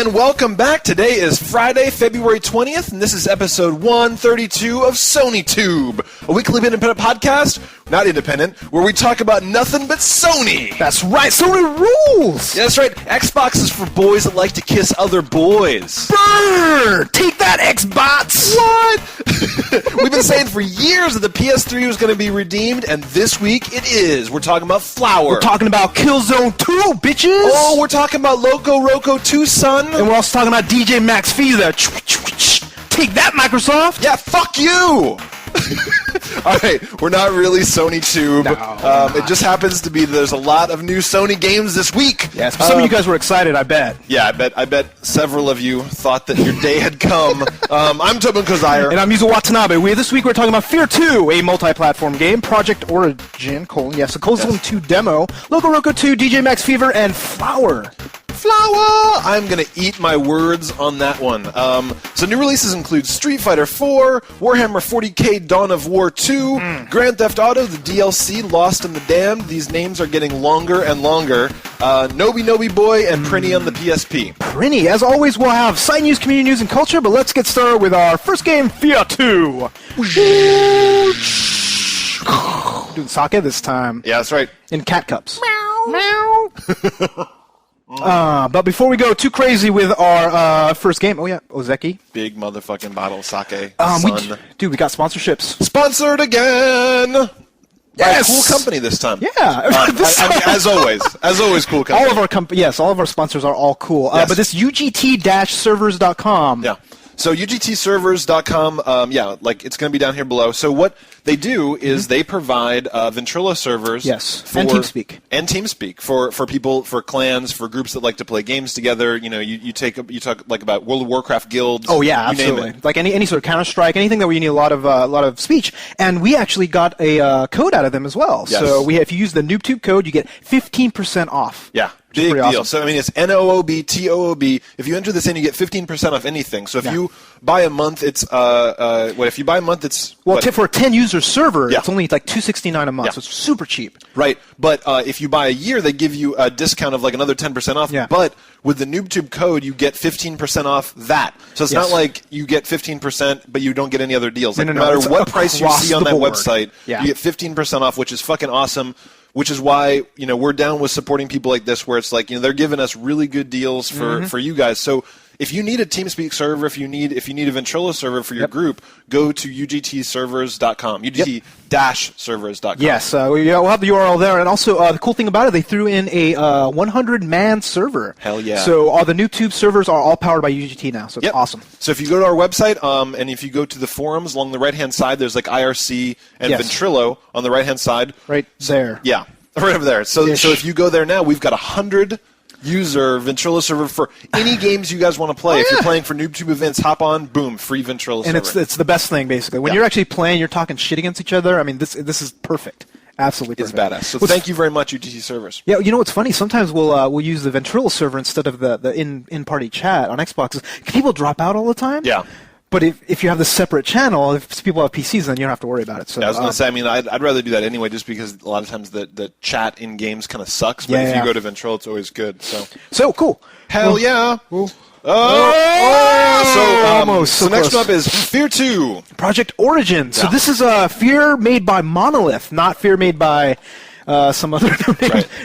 And welcome back. Today is Friday, February 20th, and this is episode 132 of NooBTooB, a weekly independent podcast, not independent, where we talk about nothing but Sony. That's right, Sony rules! Yeah, that's right. Xbox is for boys that like to kiss other boys. Brrr! Take that, Xbox! What? We've been saying for years that the PS3 was going to be redeemed, and this week it is. We're talking about F.E.A.R. We're talking about Killzone 2, bitches! Oh, we're talking about Loco Roco 2, son. And we're also talking about DJ Max Fever. Take that, Microsoft! Yeah, fuck you! All right, we're not really SonyTube. No, it just happens to be there's a lot of new Sony games this week. Yes, some of you guys were excited, I bet. Yeah, I bet several of you thought that your day had come. I'm Tobin And I'm Yuzo Watanabe. This week we're talking about F.E.A.R 2, a multi-platform game, Project Origin, a Killzone 2 demo, Loco Roco 2, DJ Max Fever, and F.E.A.R. Flower! I'm going to eat my words on that one. So new releases include Street Fighter 4, Warhammer 40k Dawn of War 2, Grand Theft Auto, the DLC Lost in the Damned. These names are getting longer and longer. Noby Noby Boy and Prinny on the PSP. Prinny, as always, we'll have side news, community news, and culture, but let's get started with our first game, F.E.A.R 2. Doing sake this time. Yeah, that's right. In cat cups. Meow. But before we go too crazy with our first game, Ozeki. Big motherfucking bottle of sake. We got sponsorships. Sponsored again! Yes! By a cool company this time. Yeah. I mean, as always, cool company. All of our sponsors are all cool. Yes. But this UGT-servers.com. Yeah. So UGTservers.com, it's going to be down here below. So what they do is they provide Ventrilo servers. Yes, and TeamSpeak. And TeamSpeak for people, for clans, for groups that like to play games together. You know, you talk like about World of Warcraft guilds. Oh yeah, absolutely. Name it. Like any sort of Counter-Strike, anything that we need a lot of speech. And we actually got a code out of them as well. Yes. So if you use the NooBTooB code, you get 15% off. Yeah. Big deal. Awesome. So, I mean, it's NooBTooB. If you enter this in, you get 15% off anything. So if you buy a month, it's, if you buy a month, it's... Well, for a 10-user server, Yeah. it's only like $269 a month, Yeah. so it's super cheap. Right. But if you buy a year, they give you a discount of like another 10% off. Yeah. But with the NooBTooB code, you get 15% off that. So it's not like you get 15%, but you don't get any other deals. Like, no matter what price you see on that website, you get 15% off, which is fucking awesome. Which is why, we're down with supporting people like this, where it's like, they're giving us really good deals for you guys. So if you need a TeamSpeak server, if you need a Ventrilo server for your group, go to UGTservers.com, UGT-servers.com. Yes, we'll have the URL there. And also, the cool thing about it, they threw in a 100-man server. Hell yeah. So all the NooBTooB servers are all powered by UGT now, so it's awesome. So if you go to our website, and if you go to the forums along the right-hand side, there's like IRC and Ventrilo on the right-hand side. Right there. Yeah, right over there. So if you go there now, we've got 100 user Ventrilo server for any games you guys want to play. If you're playing for NooBTooB events, hop on, boom, free Ventrilo server. And it's the best thing, basically. When you're actually playing, you're talking shit against each other. I mean, this is perfect. Absolutely perfect. It's badass. So thank you very much, UGT servers. Yeah, you know what's funny? Sometimes we'll use the Ventrilo server instead of the in-party chat on Xboxes. People drop out all the time. Yeah. But if you have the separate channel, if people have PCs, then you don't have to worry about it. So I was going to say, I mean, I'd rather do that anyway, just because a lot of times the chat in games kind of sucks. But if you go to Ventrilo, it's always good. So cool. Hell yeah. Cool. So next up is F.E.A.R 2. Project Origin. So this is F.E.A.R made by Monolith, not F.E.A.R made by some other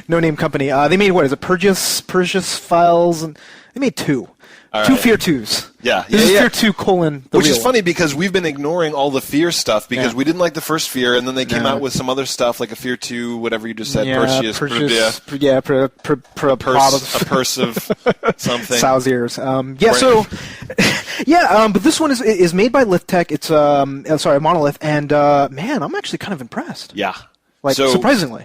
no-name company. They made, what is it, Purchase Files? And they made two. Two F.E.A.R 2s. Yeah. This is F.E.A.R 2 colon the Which real is funny because we've been ignoring all the F.E.A.R stuff because we didn't like the first F.E.A.R, and then they came out with some other stuff like a F.E.A.R 2, whatever you just said, a purse of something. Sow's ears. But this one is made by Lithtech. It's Monolith, and man, I'm actually kind of impressed. Yeah. Surprisingly.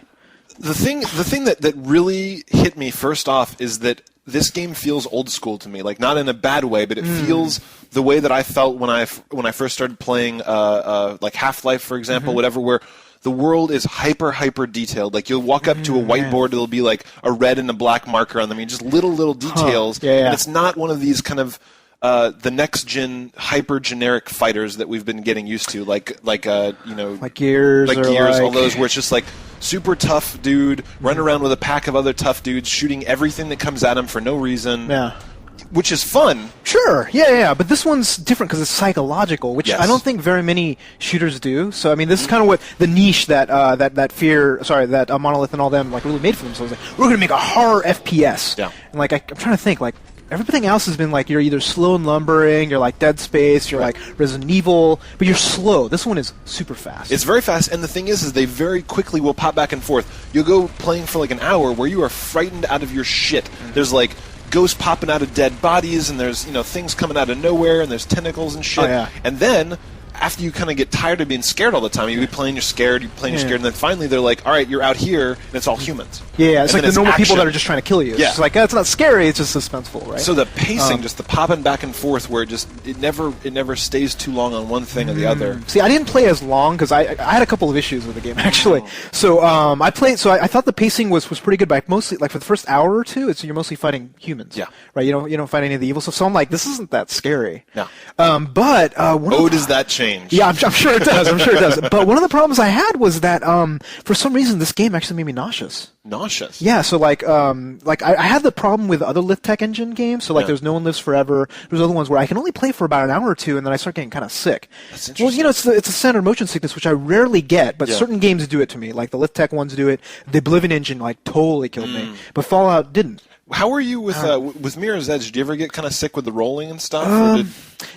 The thing that really hit me first off is that this game feels old school to me, like not in a bad way, but it feels the way that I felt when I first started playing like Half-Life, for example, whatever, where the world is hyper detailed. Like you'll walk up to a whiteboard, it'll be like a red and a black marker on them, just little details, and it's not one of these kind of the next gen hyper generic fighters that we've been getting used to, like Gears, all those, where it's just like super tough dude running around with a pack of other tough dudes shooting everything that comes at him for no reason. Yeah. which is fun. Sure, yeah. But this one's different because it's psychological, which I don't think very many shooters do. So I mean, this is kind of what the niche that that Monolith and all them like really made for themselves. Like, we're going to make a horror FPS. Yeah. And like I'm trying to think like. Everything else has been like you're either slow and lumbering, you're like Dead Space, you're like Resident Evil, but you're slow. This one is super fast. It's very fast, and the thing is they very quickly will pop back and forth. You'll go playing for like an hour where you are frightened out of your shit. There's like ghosts popping out of dead bodies, and there's things coming out of nowhere, and there's tentacles and shit. And then after you kind of get tired of being scared all the time, you be playing, you're scared, and then finally they're like, all right, you're out here, and it's all humans. Yeah, it's like the normal people that are just trying to kill you. It's like, it's not scary, it's just suspenseful, right? So the pacing, just the popping back and forth, where it never stays too long on one thing or the other. See, I didn't play as long, because I had a couple of issues with the game, actually. So I thought the pacing was pretty good, but mostly, like, for the first hour or two, you're mostly fighting humans. Yeah. Right, you don't fight any of the evil stuff, so I'm like, this isn't that scary. No. Does that change? Yeah, I'm sure it does. But one of the problems I had was that for some reason this game actually made me nauseous. Nauseous? Yeah, so I had the problem with other Lift-Tech engine games. So there's No One Lives Forever. There's other ones where I can only play for about an hour or two, and then I start getting kind of sick. That's interesting. Well, it's a standard motion sickness, which I rarely get, but certain games do it to me. Like the Lift-Tech ones do it. The Oblivion engine totally killed me, but Fallout didn't. How were you with Mirror's Edge? Did you ever get kind of sick with the rolling and stuff?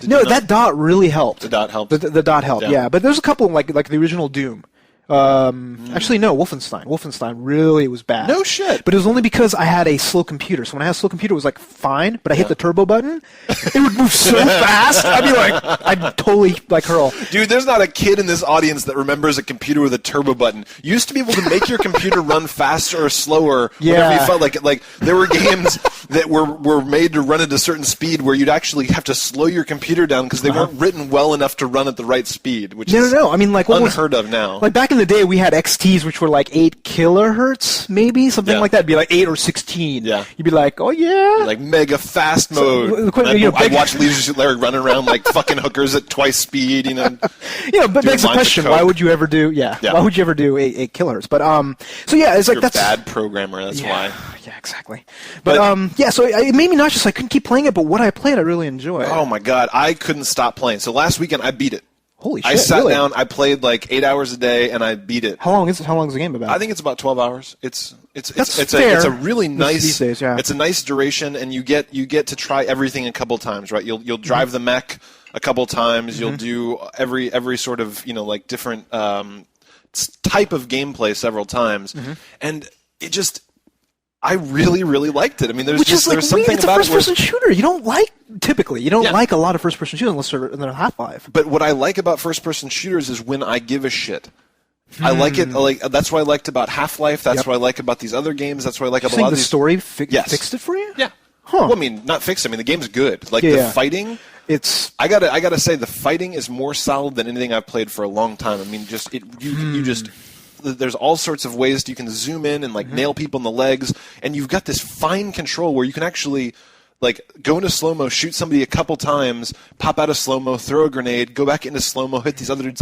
No, that dot really helped. The dot helped? The dot helped, yeah. But there's a couple, like the original Doom. Actually, no, Wolfenstein. Wolfenstein really was bad. No shit. But it was only because I had a slow computer. So when I had a slow computer, it was fine, but I hit the turbo button, it would move so fast. I'd totally hurl. Dude, there's not a kid in this audience that remembers a computer with a turbo button. You used to be able to make your computer run faster or slower whenever you felt like it. Like, there were games that were made to run at a certain speed where you'd actually have to slow your computer down because they weren't written well enough to run at the right speed, which is no. I mean, what unheard of now. Like, back in the day, we had XTs, which were 8 kilohertz, maybe? Something like that. It'd be 8 or 16. Yeah. You'd be like, oh, yeah. Like, mega fast mode. I'd watch Leisure Suit Larry running around like fucking hookers at twice speed, but begs the question, why would you ever do, why would you ever do 8 kilohertz? But, it's You're that's a bad programmer, that's why. Yeah, exactly. But so it made me nauseous. I couldn't keep playing it, but what I played, I really enjoyed. Oh, my God. I couldn't stop playing. So last weekend, I beat it. Holy shit! I sat down. I played 8 hours a day, and I beat it. How long is the game about? I think it's about 12 hours. It's fair. a really nice. These days, yeah. It's a nice duration, and you get to try everything a couple times, right? You'll drive the mech a couple times. You'll do every sort of different type of gameplay several times, and it just. I really, really liked it. I mean, there's something it's about a first-person shooter. You don't like a lot of first-person shooters unless they're Half-Life. But what I like about first-person shooters is when I give a shit. I like it. That's what I liked about Half-Life. That's what I like about these other games. That's what I like about a lot of these. The story fixed it for you? Yeah. Huh. Well, I mean, not fixed. I mean, the game's good. The fighting. I gotta say, the fighting is more solid than anything I've played for a long time. I mean, there's all sorts of ways you can zoom in and nail people in the legs, and you've got this fine control where you can actually go into slow-mo, shoot somebody a couple times, pop out of slow-mo, throw a grenade, go back into slow-mo, hit these other dudes.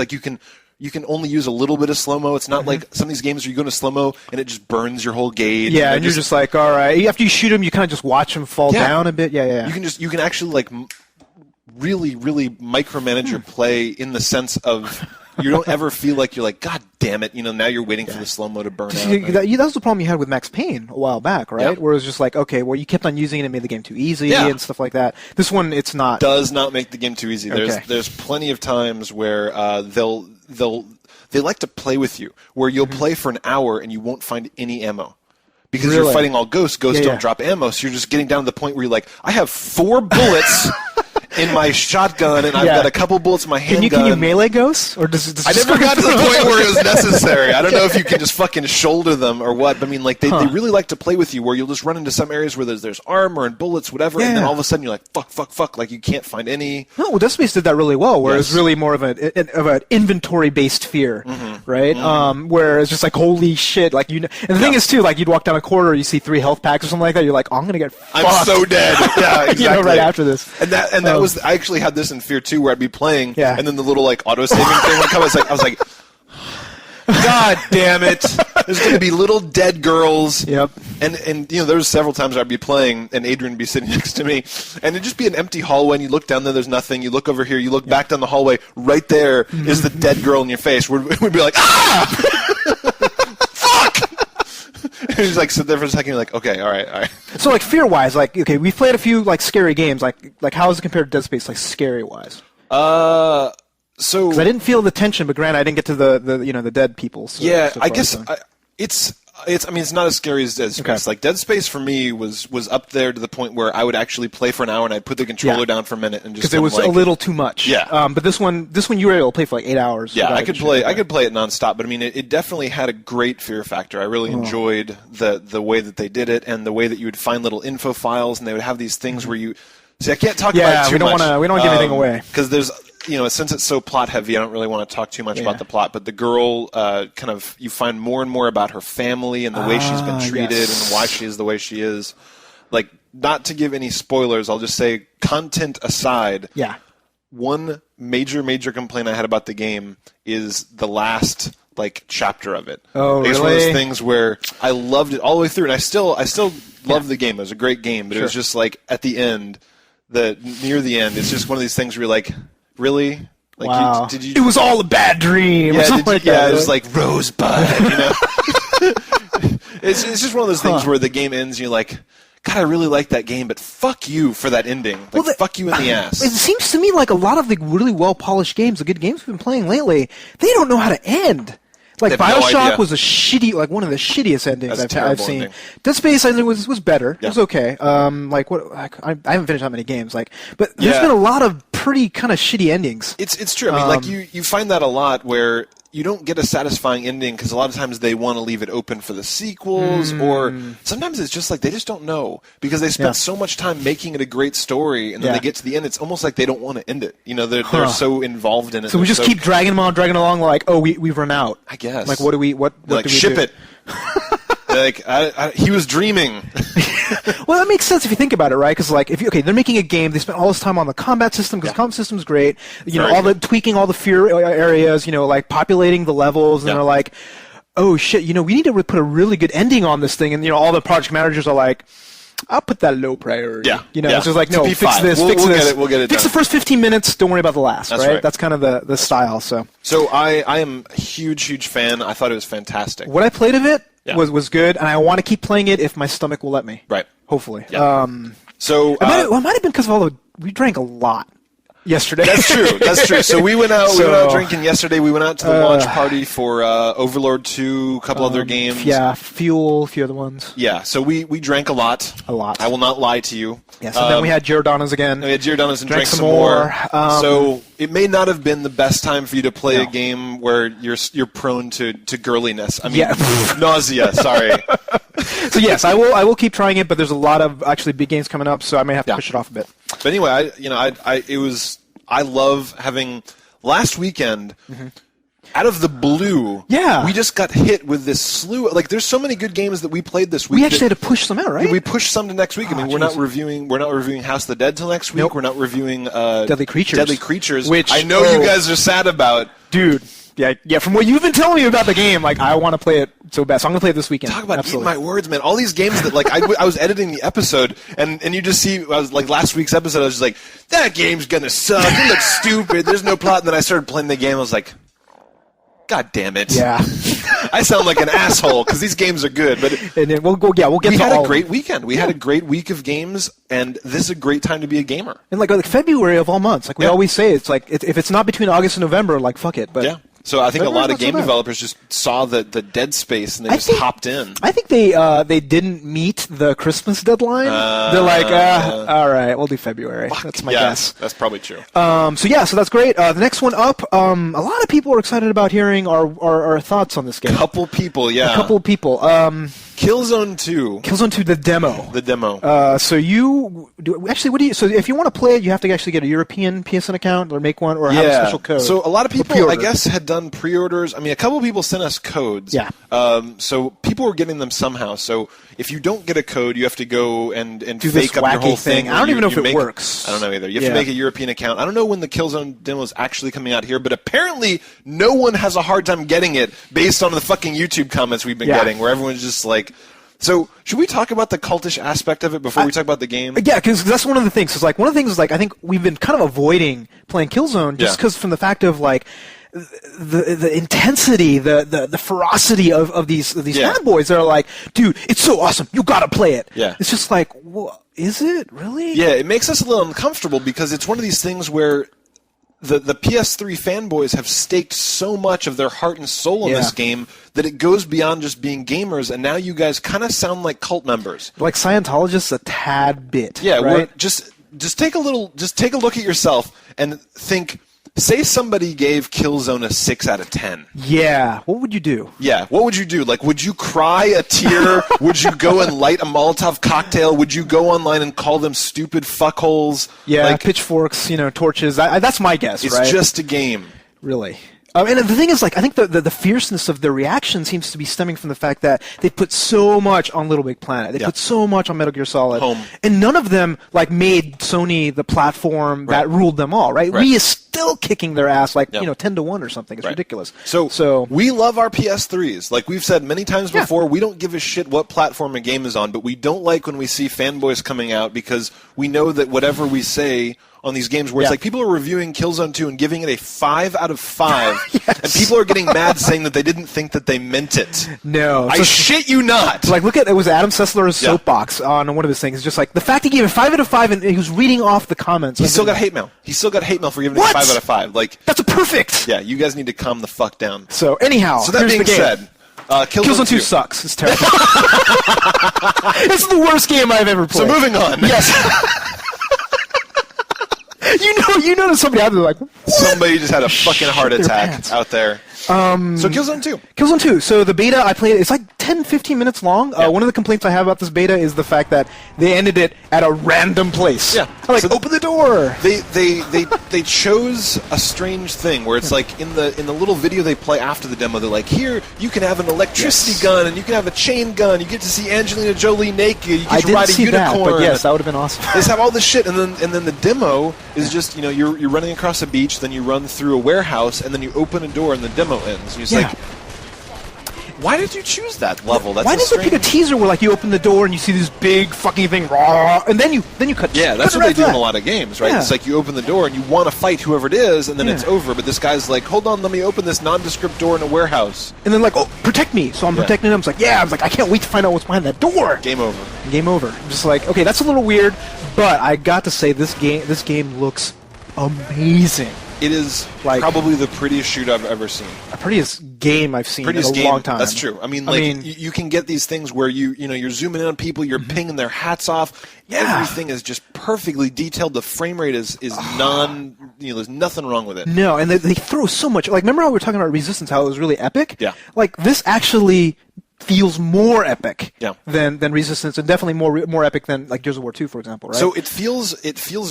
You can only use a little bit of slow-mo. It's not like some of these games where you go into slow-mo and it just burns your whole gauge. Yeah, and you're just all right. After you shoot them, you kind of just watch them fall down a bit. Yeah. You can actually really, really micromanage your play in the sense of you don't ever feel like you're God damn it, now you're waiting for the slow-mo to burn out. That was the problem you had with Max Payne a while back, right? Yeah. Where it was just okay, well, you kept on using it and made the game too easy and stuff like that. This one, it's not. Does not make the game too easy. There's plenty of times where they like to play with you, where you'll play for an hour and you won't find any ammo. Because you're fighting all ghosts. Ghosts don't drop ammo, so you're just getting down to the point where you're I have 4 bullets in my shotgun, and I've got a couple bullets in my handgun. Can you melee ghosts? Or does I never got to the point where it was necessary. I don't know if you can just fucking shoulder them or what, but I mean, they really like to play with you, where you'll just run into some areas where there's armor and bullets, whatever, and then all of a sudden you're fuck, you can't find any. No, well, Dead Space did that really well, where it was really more of an inventory-based fear, right? Where it's just holy shit, and the thing is, too, you'd walk down a corridor, you see 3 health packs or something like that, you're I'm gonna get fucked. I'm so dead. Yeah, exactly. Right after this. And that was, I actually had this in F.E.A.R 2 where I'd be playing, and then the little auto saving thing would come. I was like, God damn it! There's going to be little dead girls. Yep. And there was several times I'd be playing, and Adrian would be sitting next to me, and it'd just be an empty hallway, and you look down there, there's nothing. You look over here, you look back down the hallway, right there is the dead girl in your face. We'd be like, ah! Fuck! And he's like, sit there for a second, you're like, okay, all right. So, like, fear-wise, like, okay, we've played a few, like, scary games. Like how is it compared to Dead Space, like, scary-wise? So... 'Cause I didn't feel the tension, but granted, I didn't get to the dead people. So, yeah, so I far, guess so. it's not as scary as Dead Space. Okay. Like, Dead Space for me was up there to the point where I would actually play for an hour and I'd put the controller down for a minute and just because it was a little too much. Yeah. But this one you were able to play for like 8 hours. Yeah, I could play it nonstop, but I mean, it definitely had a great fear factor. I really enjoyed the way that they did it and the way that you would find little info files and they would have these things where you. See, I can't talk about it too much. We don't want to give anything away because there's. Since it's so plot heavy, I don't really want to talk too much about the plot. But the girl, you find more and more about her family and the way she's been treated and why she is the way she is. Like, not to give any spoilers, I'll just say, content aside. Yeah. One major complaint I had about the game is the last chapter of it. Oh, really? It's one of those things where I loved it all the way through, and I still love the game. It was a great game, but it was just like at the end, near the end, it's just one of these things where you're like. Really? Like, wow. Did you? It was all a bad dream. Yeah, That, it was like Rosebud. It's just one of those things where the game ends and you're like, God, I really like that game, but fuck you for that ending. Fuck you in the ass. It seems to me like a lot of the really well-polished games, the good games we've been playing lately, they don't know how to end. Like BioShock was one of the shittiest endings I've seen. Ending. Dead Space I think was better. Yeah. It was okay. I haven't finished that many games. But there's been a lot of pretty kind of shitty endings. It's true. I mean, you find that a lot where you don't get a satisfying ending because a lot of times they want to leave it open for the sequels, or sometimes it's just like they just don't know because they spent so much time making it a great story, and then they get to the end, it's almost like they don't want to end it. They're so involved in it. So we just keep dragging them along, like, oh, we've run out. I guess. Like, what do we ship do? it. He was dreaming. Well, that makes sense if you think about it, right? Because they're making a game. They spent all this time on the combat system because the combat system's great. The tweaking all the fear areas. Populating the levels, and they're like, oh shit, we need to put a really good ending on this thing. And all the project managers are like, I'll put that low priority. Yeah. It's just like, no, fix this, fix this. We'll get it fix done. the first 15 minutes. Don't worry about the last. That's right. That's kind of the style. So I am a huge fan. I thought it was fantastic. What I played of it was good, and I want to keep playing it if my stomach will let me. Right. Hopefully. Yeah. It might have been because of we drank a lot yesterday. That's true. So we went out drinking yesterday. We went out to the launch party for Overlord 2, a couple other games. Yeah, Fuel, a few other ones. Yeah, so we drank a lot. I will not lie to you. Yeah, so then we had Giordano's again. We had Giordano's and drank some more. So it may not have been the best time for you to play a game where you're prone to girliness. I mean, nausea, sorry. So yes, I will keep trying it, but there's a lot of actually big games coming up, so I may have to push it off a bit. But anyway, I love having last weekend. Mm-hmm. Out of the blue, we just got hit with this slew. There's so many good games that we played this week. We actually had to push some out, right? We pushed some to next week. I mean, we're not reviewing House of the Dead till next week. Nope. We're not reviewing Deadly Creatures, which I know you guys are sad about, dude. Yeah. From what you've been telling me about the game, I want to play it so bad. So I'm gonna play it this weekend. Talk about eating my words, man! All these games that I was editing the episode, and you just see I was last week's episode. I was just like, that game's gonna suck. It looks stupid. There's no plot. And then I started playing the game. I was like, God damn it! Yeah, I sound like an asshole because these games are good. But we'll get. We had a great weekend. We had a great week of games, and this is a great time to be a gamer. And like February of all months, we always say, it's like if it's not between August and November, fuck it. But so I think a lot of game developers just saw the dead space and they hopped in. I think they didn't meet the Christmas deadline. They're like, all right, we'll do February. That's my guess. That's probably true. So that's great. The next one up, a lot of people are excited about hearing our thoughts on this game. A couple people. A couple people. Killzone 2. Killzone 2, the demo. The demo. So if you want to play it, you have to actually get a European PSN account or make one or have a special code. So a lot of people, I guess, had done pre-orders. I mean, a couple of people sent us codes. Yeah. So people were getting them somehow. So if you don't get a code, you have to go and do fake up your whole thing. I don't even know if it works. I don't know either. You have to make a European account. I don't know when the Killzone demo is actually coming out here, but apparently no one has a hard time getting it based on the fucking YouTube comments we've been getting, where everyone's just like. So, should we talk about the cultish aspect of it before we talk about the game? Yeah, because that's one of the things. One of the things is, I think we've been kind of avoiding playing Killzone just because from the fact of, the intensity, the ferocity of these fanboys that are like, dude, it's so awesome, you gotta play it. Yeah. It's just like, well, is it really? Yeah, it makes us a little uncomfortable because it's one of these things where the PS3 fanboys have staked so much of their heart and soul in this game that it goes beyond just being gamers, and now you guys kind of sound like cult members. Like Scientologists a tad bit. Yeah, right? Just take a look at yourself and think. Say somebody gave Killzone a 6 out of 10. Yeah. What would you do? Yeah. What would you do? Would you cry a tear? Would you go and light a Molotov cocktail? Would you go online and call them stupid fuckholes? Yeah. Pitchforks, torches. That's my guess, right? It's just a game. Really. And the thing is, I think the fierceness of their reaction seems to be stemming from the fact that they put so much on Little Big Planet. They put so much on Metal Gear Solid. Home. And none of them, made Sony the platform that ruled them all, right? We is still kicking their ass 10-1 or something. It's ridiculous. So we love our PS3s. Like we've said many times before, we don't give a shit what platform a game is on, but we don't like when we see fanboys coming out because we know that whatever we say on these games where it's people are reviewing Killzone 2 and giving it a 5 out of 5, and people are getting mad saying that they didn't think that they meant it. No. I shit you not! Look at, it was Adam Sessler's soapbox on one of his things. It's just the fact he gave it 5 out of 5 and he was reading off the comments. He still got hate mail. He still got hate mail for giving it a 5 out of 5. That's a perfect! Yeah, you guys need to calm the fuck down. So, anyhow, so that being said, Killzone 2 sucks. It's terrible. It's the worst game I've ever played. So moving on. Yes. You know somebody out there what? Somebody just had a fucking heart attack out there. So Killzone 2. Killzone 2. So the beta, I played it. It's 10-15 minutes long. One of the complaints I have about this beta is the fact that they ended it at a random place. Yeah. Open the door. They chose a strange thing where it's in the little video they play after the demo, they're like, here, you can have an electricity gun and you can have a chain gun. You get to see Angelina Jolie naked. You get to ride a unicorn. That, but yes, that would have been awesome. They just have all this shit, and then the demo is just, you're running across a beach, then you run through a warehouse, and then you open a door and the demo ends. And you're just why did you choose that level? Why did they pick a teaser where you open the door and you see this big fucking thing, and then you cut? Yeah, that's what they do in a lot of games, right? Yeah. It's you open the door and you want to fight whoever it is, and then it's over. But this guy's like, hold on, let me open this nondescript door in a warehouse. And then oh, protect me. So I'm protecting him. It's I can't wait to find out what's behind that door. Game over. Game over. I'm just okay, that's a little weird, but I got to say this game looks amazing. It is probably the prettiest shoot I've ever seen. The prettiest game I've seen in a long time. That's true. I mean, you can get these things where you're zooming in on people, you're pinging their hats off. Yeah. Everything is just perfectly detailed. The frame rate is there's nothing wrong with it. No, and they throw so much. Remember how we were talking about Resistance, how it was really epic? Yeah. This actually feels more epic than Resistance, and definitely more epic than Gears of War 2, for example, right? So it feels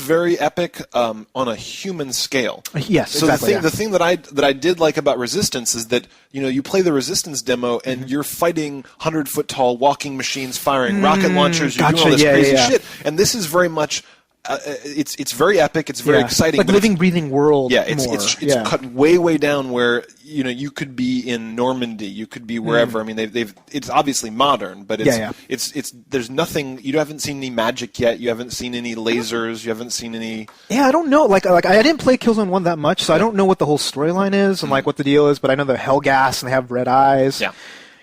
very epic on a human scale. Yes, so exactly. The thing that I did like about Resistance is that you play the Resistance demo and you're fighting 100-foot tall walking machines firing rocket launchers. You're doing all this crazy shit, and this is very much. It's very epic. It's very exciting. It's living, breathing world. Yeah, it's cut way down where you could be in Normandy. You could be wherever. I mean, it's obviously modern, but it's there's nothing. You haven't seen any magic yet. You haven't seen any lasers. You haven't seen any. Yeah, I don't know. I didn't play Killzone 1 that much, so I don't know what the whole storyline is and what the deal is. But I know they're Hellgas and they have red eyes. Yeah.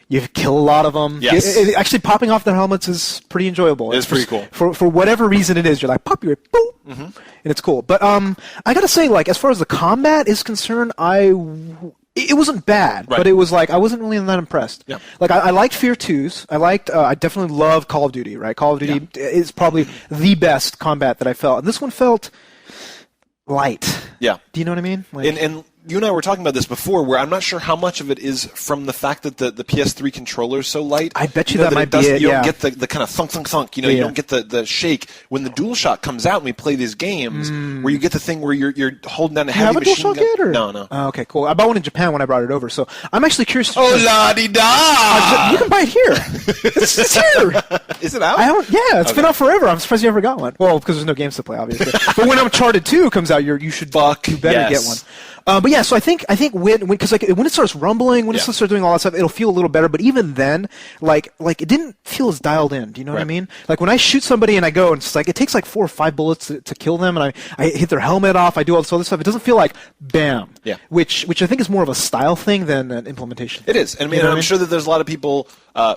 You kill a lot of them. Yes. Actually, popping off their helmets is pretty enjoyable. It's pretty cool. For whatever reason it is, you're pop, you're boop, and it's cool. But I gotta say, as far as the combat is concerned, it wasn't bad, but it was I wasn't really that impressed. Yeah. I liked F.E.A.R 2s. I definitely love Call of Duty. Right, Call of Duty is probably the best combat that I felt, and this one felt light. Yeah. Do you know what I mean? Like, And you and I were talking about this before, where I'm not sure how much of it is from the fact that the PS3 controller is so light. I bet you that might be it. You don't get the kind of thunk, thunk, thunk. You don't get the shake. When the DualShock comes out and we play these games, where you get the thing where you're holding down a heavy machine gun. Yet, or? No. Oh, okay, cool. I bought one in Japan when I brought it over, so I'm actually curious. Oh, la-di-da! You can buy it here. It's here. Is it out? It's been out forever. I'm surprised you never got one. Well, because there's no games to play, obviously. But when Uncharted 2 comes out, you should do better get one. But yeah, so I think when it starts rumbling, when it starts doing all that stuff, it'll feel a little better. But even then, like it didn't feel as dialed in. Do you know what I mean? Like when I shoot somebody and I go, and it's like it takes like 4 or 5 bullets to kill them, and I hit their helmet off. I do all this other stuff. It doesn't feel like bam. Yeah. Which I think is more of a style thing than an implementation. It is. And I'm sure that there's a lot of people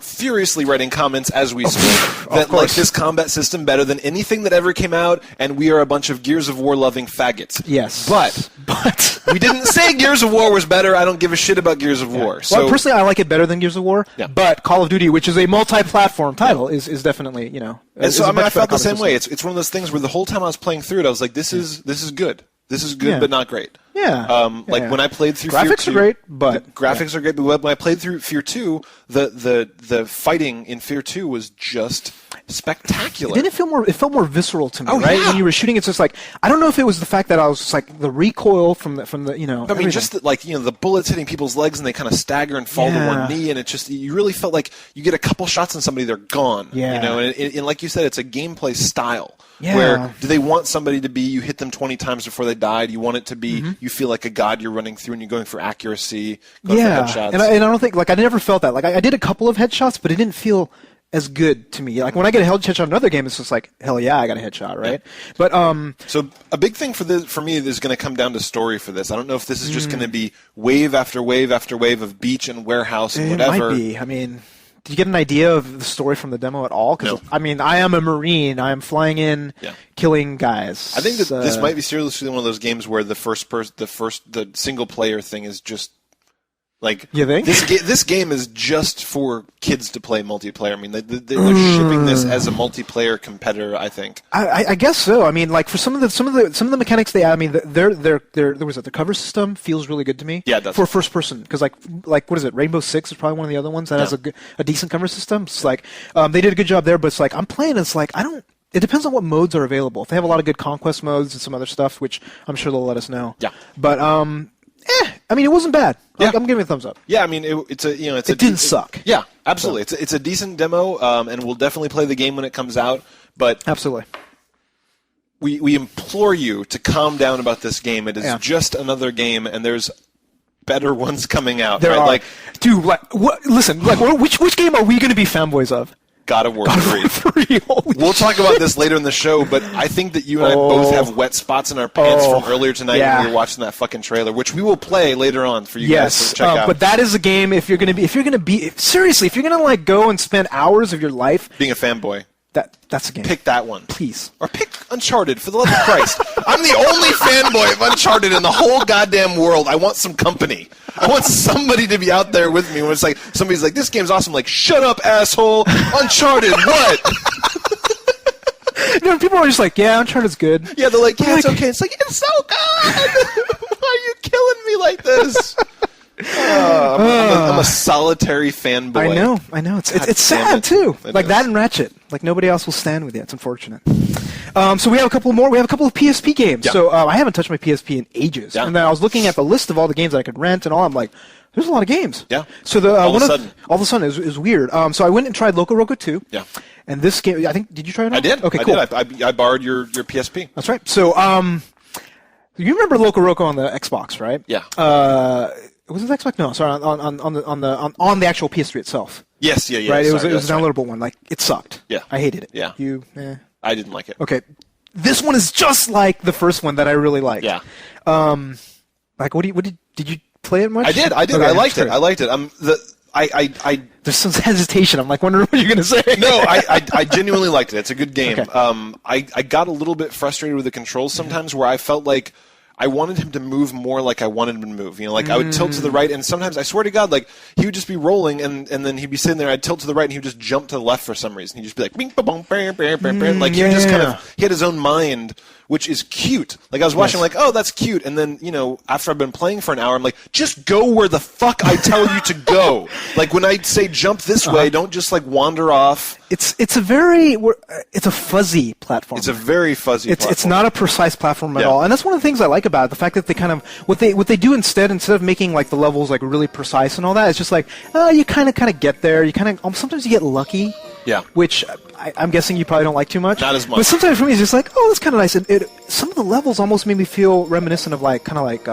furiously writing comments as we speak that like this combat system better than anything that ever came out, and we are a bunch of Gears of War loving faggots. Yes. But we didn't say Gears of War was better. I don't give a shit about Gears of War. So well, personally, I like it better than Gears of War. Yeah. But Call of Duty, which is a multi-platform title, is definitely And so I felt the same way. It's one of those things where the whole time I was playing through it, I was like, this is good. This is good, but not great. Yeah. When I played through graphics F.E.A.R. 2, are great, but graphics are great. But when I played through F.E.A.R. 2, the fighting in F.E.A.R. 2 was just spectacular. It felt more visceral to me, right? Yeah. When you were shooting, it's just like I don't know if it was the fact that I was just like the recoil from the I mean, everything. just the bullets hitting people's legs and they kind of stagger and fall to one knee, and it just you really felt like you get a couple shots on somebody, they're gone. Yeah. And like you said, it's a gameplay style. Yeah. Where do they want somebody to be? You hit them 20 times before they die. Do you want it to be? You feel like a god. You're running through and you're going for accuracy. Going for headshots. And I don't think I never felt that. Like I did a couple of headshots, but it didn't feel as good to me. Like when I get a headshot on another game, it's just like hell yeah, I got a headshot, right? Yeah. But so a big thing for me is going to come down to story for this. I don't know if this is just going to be wave after wave after wave of beach and warehouse and whatever. It might be. I mean, did you get an idea of the story from the demo at all? Because No. I mean, I am a Marine. I am flying in, killing guys. I think that this might be seriously one of those games where the single player thing is just like you think this game is just for kids to play multiplayer. I mean, they're shipping this as a multiplayer competitor. I think. I guess so. I mean, like for some of the mechanics they add. I mean, the cover system feels really good to me. Yeah, it does. For first person, because like what is it? Rainbow Six is probably one of the other ones that has a decent cover system. It's like they did a good job there, but it's like I'm playing. It's like I don't. It depends on what modes are available. If they have a lot of good conquest modes and some other stuff, which I'm sure they'll let us know. Yeah. But I mean, it wasn't bad. Yeah. I'm giving it a thumbs up. Yeah, I mean, it didn't suck. Yeah, absolutely. It's a decent demo, and we'll definitely play the game when it comes out. But absolutely, we implore you to calm down about this game. It is just another game, and there's better ones coming out. There right? are. Like, dude, listen, which game are we going to be fanboys of? God of War 3. We'll talk about this later in the show, but I think that you and I both have wet spots in our pants from earlier tonight when we were watching that fucking trailer, which we will play later on for you guys to check out. But that is a game if you're going to like go and spend hours of your life being a fanboy. That's a game. Pick that one. Please. Or pick Uncharted, for the love of Christ. I'm the only fanboy of Uncharted in the whole goddamn world. I want some company. I want somebody to be out there with me when it's like, somebody's like, this game's awesome. Like, shut up, asshole. Uncharted, what? People are just like, yeah, Uncharted's good. Yeah, they're like, yeah, it's okay. It's like, it's so good. Why are you killing me like this? I'm a solitary fanboy. I know. It's sad too. Like that and Ratchet. Like nobody else will stand with you. It's unfortunate. So we have a couple more. We have a couple of PSP games. Yeah. So I haven't touched my PSP in ages. Yeah. And then I was looking at the list of all the games that I could rent and all. I'm like, there's a lot of games. Yeah. So all of a sudden it was weird. So I went and tried Loco Roco 2. Yeah. And this game, I think, did you try it out? I did. Okay, cool. I borrowed your PSP. That's right. So you remember Loco Roco on the Xbox, right? Yeah. Was it Xbox? No, sorry, on the actual PS3 itself. Yes, yeah. Right, it was a downloadable one. Like it sucked. Yeah, I hated it. Yeah, I didn't like it. Okay, this one is just like the first one that I really liked. Yeah. Like did you play it much? I did. Okay, I liked it. There's some hesitation. I'm like wondering what you're gonna say. No, I genuinely liked it. It's a good game. Okay. I got a little bit frustrated with the controls sometimes, where I felt like I wanted him to move more like I wanted him to move. You know, like I would tilt to the right, and sometimes, I swear to God, like he would just be rolling, and then he'd be sitting there, I'd tilt to the right, and he would just jump to the left for some reason. He'd just be like, bing, ba, bong, bam, bam, bam, bam. Like he just he had his own mind which is cute. Like, I was watching, like, oh, that's cute. And then, after I've been playing for an hour, I'm like, just go where the fuck I tell you to go. Like, when I say jump this way, don't just, like, wander off. It's a fuzzy platform. It's a very fuzzy platform. It's not a precise platform at all. And that's one of the things I like about it. The fact that they kind of, what they do instead of making, like, the levels, like, really precise and all that, it's just like, you kind of get there. You kind of, sometimes you get lucky. Yeah. Which I'm guessing you probably don't like too much. Not as much. But sometimes for me, it's just like, oh, that's kind of nice. And some of the levels almost made me feel reminiscent of like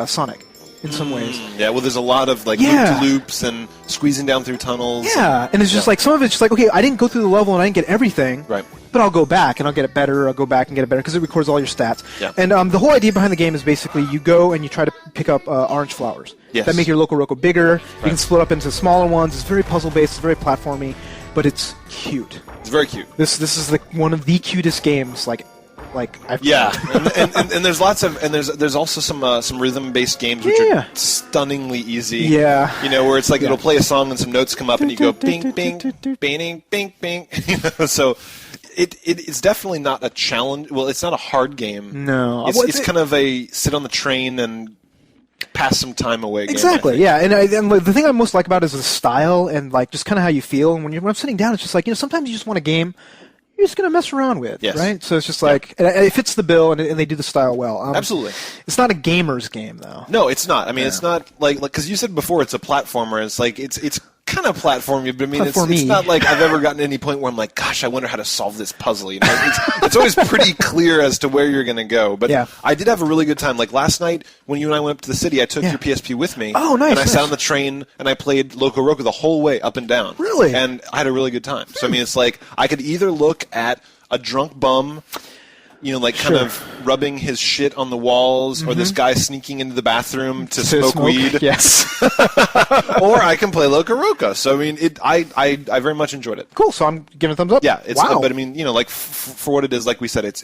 Sonic in some ways. Yeah, well, there's a lot of like loop-to-loops and squeezing down through tunnels. Yeah, and it's just like some of it's just like, okay, I didn't go through the level and I didn't get everything. Right. But I'll go back and I'll get it better. I'll go back and get it better because it records all your stats. Yeah. And the whole idea behind the game is basically you go and you try to pick up orange flowers. Yes. That make your Locoroco bigger. Right. You can split up into smaller ones. It's very puzzle-based. It's very platformy, but it's cute. It's very cute. This is like one of the cutest games I've and there's lots of there's also some rhythm-based games which are stunningly easy. Yeah. Where it's like it'll play a song and some notes come up and you go bing bing bing bing bing. So it's definitely not a challenge. Well, it's not a hard game. No. It's kind of a sit on the train and pass some time away game. Exactly, yeah. And the thing I most like about it is the style and like just kind of how you feel. And when I'm sitting down, it's just like, sometimes you just want a game you're just going to mess around with, right? So it's just like, it fits the bill and they do the style well. Absolutely. It's not a gamer's game, though. No, it's not. I mean, it's not like, because you said before it's a platformer. It's like, it's kind of platformy, but I mean, it's not like I've ever gotten to any point where I'm like, gosh, I wonder how to solve this puzzle. It's always pretty clear as to where you're going to go. But I did have a really good time. Like last night when you and I went up to the city, I took your PSP with me. Oh, nice. And I sat on the train and I played Loco Roco the whole way up and down. Really? And I had a really good time. So, I mean, it's like I could either look at a drunk bum, kind of rubbing his shit on the walls, or this guy sneaking into the bathroom to smoke weed. Yes. Or I can play Loco Roco. So, I mean, I very much enjoyed it. Cool. So I'm giving a thumbs up. Yeah. But I mean, for what it is, like we said, it's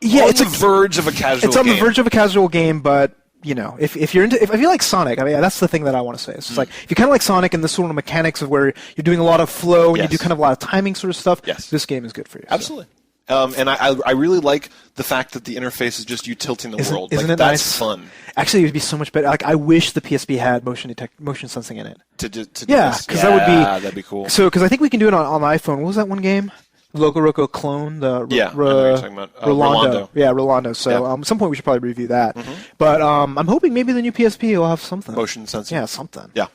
on the verge of a casual game. It's on the verge of a casual game, but if you like Sonic, I mean, that's the thing that I want to say. It's just like, if you kind of like Sonic and this sort of mechanics of where you're doing a lot of flow and you do kind of a lot of timing sort of stuff, this game is good for you. Absolutely. So. And I really like the fact that the interface is just you tilting the world. Isn't it that's nice? Fun. Actually, it would be so much better. Like, I wish the PSP had motion sensing in it. To do this. Because that would be... that'd be cool. So, because I think we can do it on the iPhone. What was that one game? Locoroco Clone, I know what you're talking about. Rolando. Yeah, Rolando. So at some point we should probably review that. But I'm hoping maybe the new PSP will have something. Motion sensing. Yeah, something. Yeah.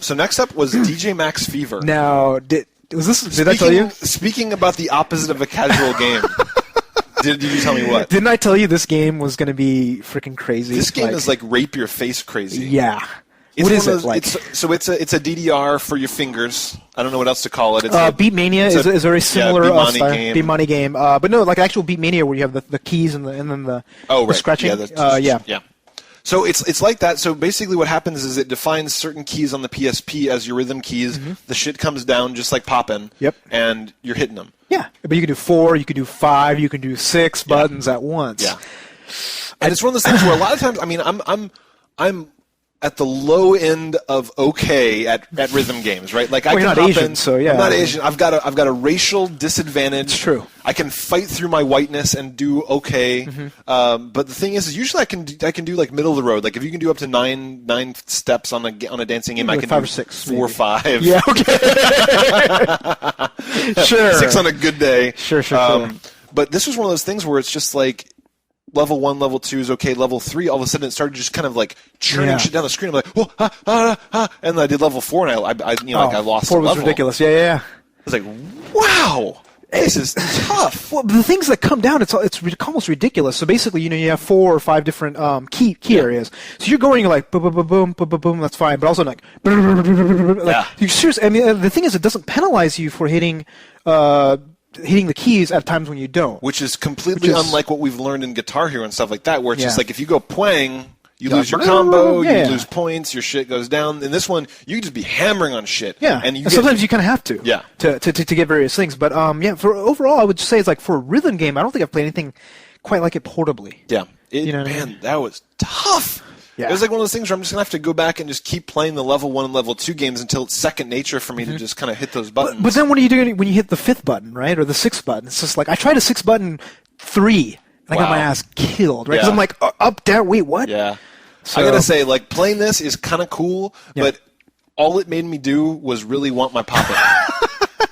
So next up was DJ Max Fever. Now, did I tell you? Speaking about the opposite of a casual game. Did you tell me what? Didn't I tell you this game was going to be freaking crazy? This game is like rape your face crazy. Yeah. What is it like? It's a DDR for your fingers. I don't know what else to call it. Beatmania is a very similar Beatmania game. But no, like actual Beatmania where you have the keys and then the scratching. Yeah. So it's like that. So basically what happens is it defines certain keys on the PSP as your rhythm keys. The shit comes down just like poppin'. Yep. And you're hitting them. Yeah. But you can do 4, you can do 5, you can do 6 buttons at once. Yeah. And it's one of those things where a lot of times, I mean, I'm at the low end of okay at rhythm games, right? Like you're not Asian, so yeah. I'm not Asian. I've got a racial disadvantage. It's true. I can fight through my whiteness and do okay. But the thing is usually I can do like middle of the road. Like if you can do up to nine steps on a dancing game, I can 5 do or 6, 4 or 5. Yeah. Okay. Sure. 6 on a good day. Sure. But this was one of those things where it's just like. Level 1, level 2 is okay. Level 3, all of a sudden it started just kind of like churning shit down the screen. I'm like, whoa, and then I did level 4, and I lost 4 a level. was ridiculous. Yeah. I was like, wow, this is tough. Well, the things that come down, it's almost ridiculous. So basically, you have 4 or 5 different key areas. So you're going, you're like boom, boom, boom, boom, boom, boom, boom. That's fine, but also like, you seriously. I mean, the thing is, it doesn't penalize you for hitting the keys at times when you don't. Which is completely unlike what we've learned in Guitar Hero and stuff like that, where it's just like if you go pwang, you lose your combo, you lose points, your shit goes down. In this one, you can just be hammering on shit. Yeah, and sometimes you kind of have to. Yeah. To get various things. But for overall, I would say it's like for a rhythm game, I don't think I've played anything quite like it portably. Yeah. That was tough. Yeah. It was like one of those things where I'm just going to have to go back and just keep playing the level 1 and level 2 games until it's second nature for me to just kind of hit those buttons. But then what are you doing when you hit the 5th button, right? Or the 6th button? It's just like, I tried a 6 button 3, and I got my ass killed, right? Because Yeah. I'm like, up, down, wait, what? Yeah. So, I gotta say, like, playing this is kind of cool, but all it made me do was really want my poppin'.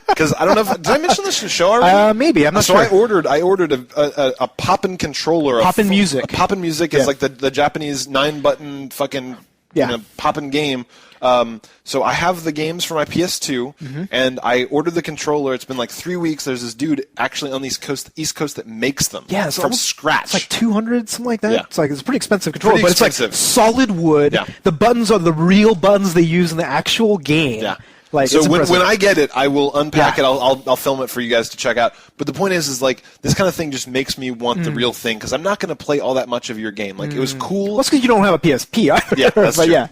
Because I don't know if did I mention this in the show already? Maybe, I'm not sure. So I ordered a poppin' controller. Poppin' music. Poppin' music is like the Japanese 9-button fucking poppin' game. So I have the games for my PS2, and I ordered the controller. It's been like 3 weeks. There's this dude actually on the East Coast that makes them from scratch. It's like 200, something like that. Yeah. It's a pretty expensive controller, but it's like solid wood. Yeah. The buttons are the real buttons they use in the actual game. Yeah. Like, so it's when I get it, I will unpack Yeah. it. I'll film it for you guys to check out. But the point is like this kind of thing just makes me want the real thing because I'm not going to play all that much of your game. Like it was cool. Well, it's because you don't have a PSP either. Yeah, that's but true. Yeah.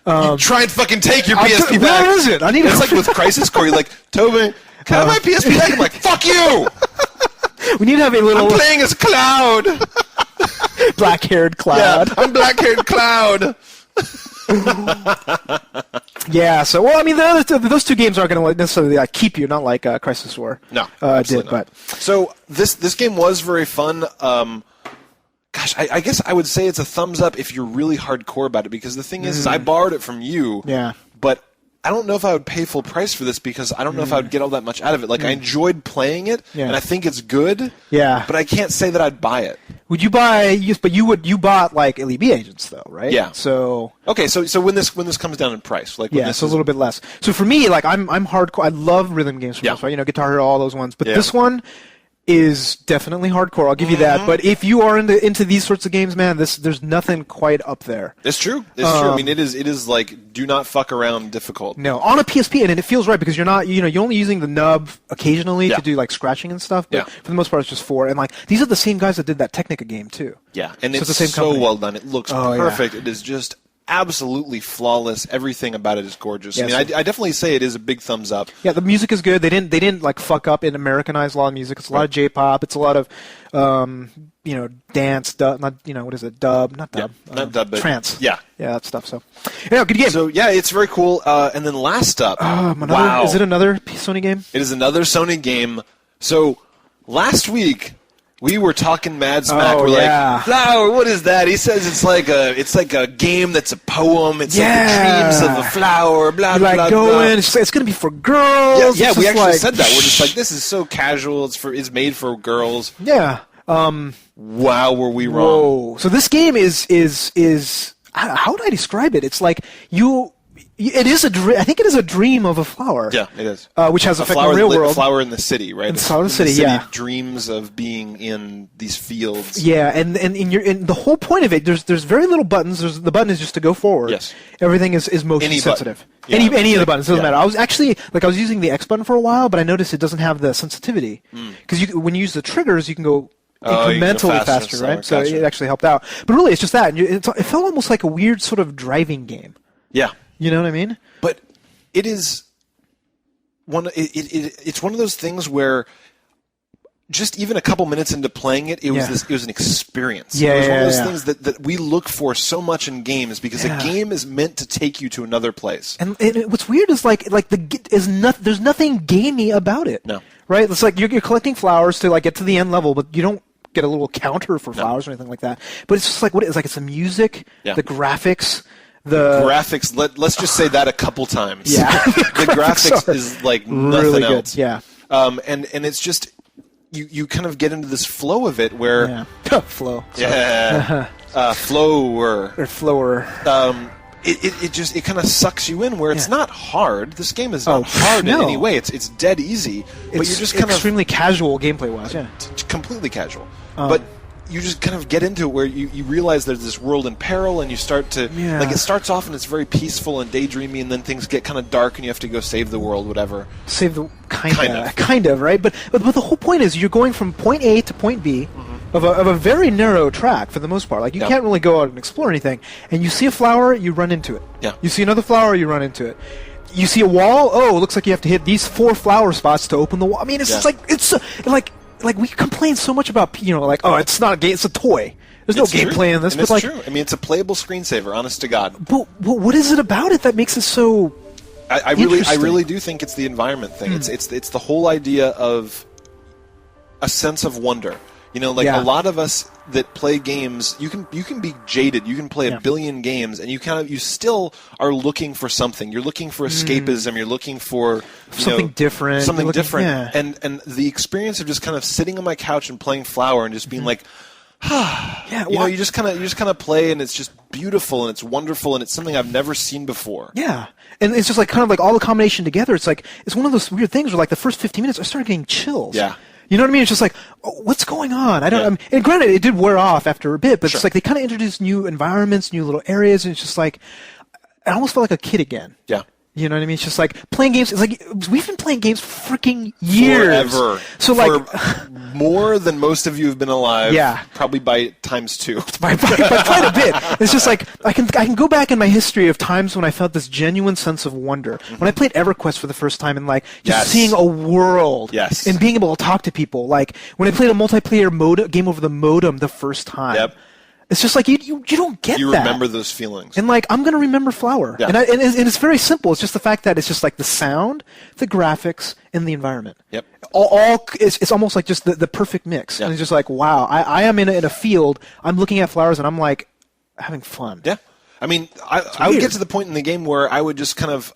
You try and fucking take your PSP back. Where is it? I need It's like with Crisis Core. You're like, Tobin, can I have my PSP back? I'm like, fuck you! We need to have a little I'm playing as Cloud! black-haired Cloud. Yeah, I'm black-haired Cloud! Yeah, so, well, I mean, those two games aren't going to necessarily keep you, not like Crisis Core did. Not. But So this game was very fun. Gosh, I guess I would say it's a thumbs up if you're really hardcore about it, because the thing is I borrowed it from you, but I don't know if I would pay full price for this because I don't know if I would get all that much out of it. Like, I enjoyed playing it, and I think it's good, but I can't say that I'd buy it. Would you buy? But you bought like Elite Beat Agents though, right? Yeah. So okay, so when this comes down in price, like when this so a little bit less. So for me, like I'm hardcore. I love rhythm games for most part. You know, Guitar Hero, all those ones. But this one is definitely hardcore. I'll give you that. But if you are into these sorts of games, man, there's nothing quite up there. It's true. It's true. I mean, it is like do not fuck around difficult. No, on a PSP, and it feels right because you're not, you're only using the nub occasionally to do like scratching and stuff. But for the most part, it's just 4. And like these are the same guys that did that Technica game too. Yeah, and so it's the same so company. well done. It looks perfect. It is just absolutely flawless. Everything about it is gorgeous. I mean, I definitely say it is a big thumbs up. Yeah, the music is good. They didn't like fuck up and Americanize a lot of music. It's a lot of J-pop. It's a lot of dance, dub, not what is it? Dub, not dub, not dub, but trance. Yeah, that stuff. So, good game. So it's very cool. And then last up, wow, is it another Sony game? It is another Sony game. So last week we were talking mad smack. We're like, Flower, what is that? He says it's like a game that's a poem. It's like the dreams of a flower. Blah blah blah. Going. It's going to be for girls. Yeah, we actually said that. We're just like, this is so casual. It's made for girls. Yeah. Wow, were we wrong? Whoa. So this game is how would I describe it? It's like it is I think it is a dream of a flower. Yeah, it is. Which has effect in the real world. A flower in the city, right? In the city, dreams of being in these fields. Yeah, and the whole point of it, there's very little buttons. The button is just to go forward. Yes. Everything is motion sensitive. Yeah. Any of the buttons, doesn't matter. I was actually I was using the X button for a while, but I noticed it doesn't have the sensitivity because when you use the triggers, you can go incrementally faster, right? So it actually helped out. But really, it's just that. It felt almost like a weird sort of driving game. Yeah. You know what I mean? But it is it's one of those things where just even a couple minutes into playing it, it was an experience. Yeah, it was one of those things that we look for so much in games because a game is meant to take you to another place. And what's weird is there's nothing gamey about it. No. Right? It's like you're collecting flowers to get to the end level, but you don't get a little counter for flowers or anything like that. But it's just it's the music, the graphics. The graphics, let's just say that a couple times. Yeah. The graphics is like nothing really else. Good. Yeah. And it's just you kind of get into this flow of it where flow. Yeah. Flower. Or flower. It kind of sucks you in where it's not hard. This game is not hard in any way. It's dead easy. But you're just kind extremely casual gameplay wise. Yeah. Completely casual. But you just kind of get into it where you realize there's this world in peril, and you start to it starts off and it's very peaceful and daydreamy, and then things get kind of dark and you have to go save the world, whatever. Save the kind of right, but the whole point is you're going from point A to point B of a very narrow track for the most part. Like you can't really go out and explore anything, and you see a flower, you run into it. Yeah. You see another flower, you run into it. You see a wall. Oh, it looks like you have to hit these 4 flower spots to open the wall. I mean, it's just like we complain so much about it's not a game, it's a toy. There's no gameplay in this, but it's true. I mean, it's a playable screensaver, honest to God. But what is it about it that makes it so? I really do think it's the environment thing. It's the whole idea of a sense of wonder. A lot of us that play games, you can be jaded. You can play a billion games, and you still are looking for something. You're looking for escapism. You're looking for something different. And the experience of just kind of sitting on my couch and playing F.E.A.R. and just being like, you just kind of play, and it's just beautiful, and it's wonderful, and it's something I've never seen before. Yeah, and it's just like kind of like all the combination together. It's like it's one of those weird things where like the first 15 minutes I started getting chills. Yeah. You know what I mean? It's just like, what's going on? And granted, it did wear off after a bit, but it's like they kind of introduced new environments, new little areas, and it's just like, I almost felt like a kid again. Yeah. You know what I mean? It's just like playing games. It's like we've been playing games for freaking years. Forever. So for more than most of you have been alive. Yeah. Probably by times 2. by quite a bit. It's just like I can go back in my history of times when I felt this genuine sense of wonder. When I played EverQuest for the first time and like just seeing a world. Yes. And being able to talk to people. Like when I played a multiplayer game over the modem the first time. Yep. It's just like you don't get that. You remember those feelings. And like I'm going to remember F.E.A.R. Yeah. And it's very simple. It's just the fact that it's just like the sound, the graphics, and the environment. Yep. It's almost like just the perfect mix. Yep. And it's just like, wow, I am in a field, I'm looking at flowers and I'm like having fun. Yeah. I mean, I would get to the point in the game where I would just kind of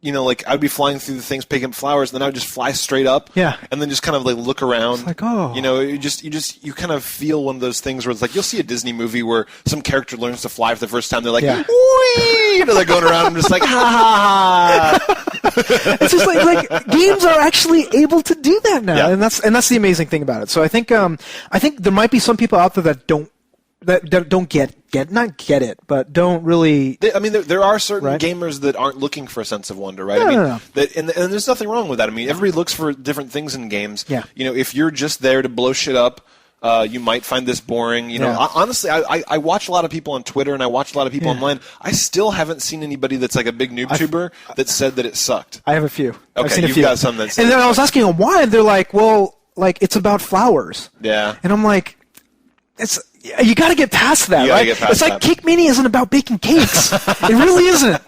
I'd be flying through the things, picking up flowers, and then I would just fly straight up. Yeah. And then just kind of like look around. It's like, oh. You kind of feel one of those things where it's like you'll see a Disney movie where some character learns to fly for the first time. They're like, whee! They're going around and just like, ha ha ha. It's just like games are actually able to do that now, and that's the amazing thing about it. So I think there might be some people out there that don't not get it, but don't really. There are certain gamers that aren't looking for a sense of wonder, right? No. And there's nothing wrong with that. I mean, everybody looks for different things in games. Yeah. If you're just there to blow shit up, you might find this boring. Honestly, I watch a lot of people on Twitter and I watch a lot of people online. I still haven't seen anybody that's like a big NooBToober that said that it sucked. I have a few. Okay, I've seen you've got some that. And then I was asking them why, and they're like, "Well, like it's about flowers." Yeah. And I'm like, you got to get past that, right? It's like Cake Mania isn't about baking cakes. It really isn't.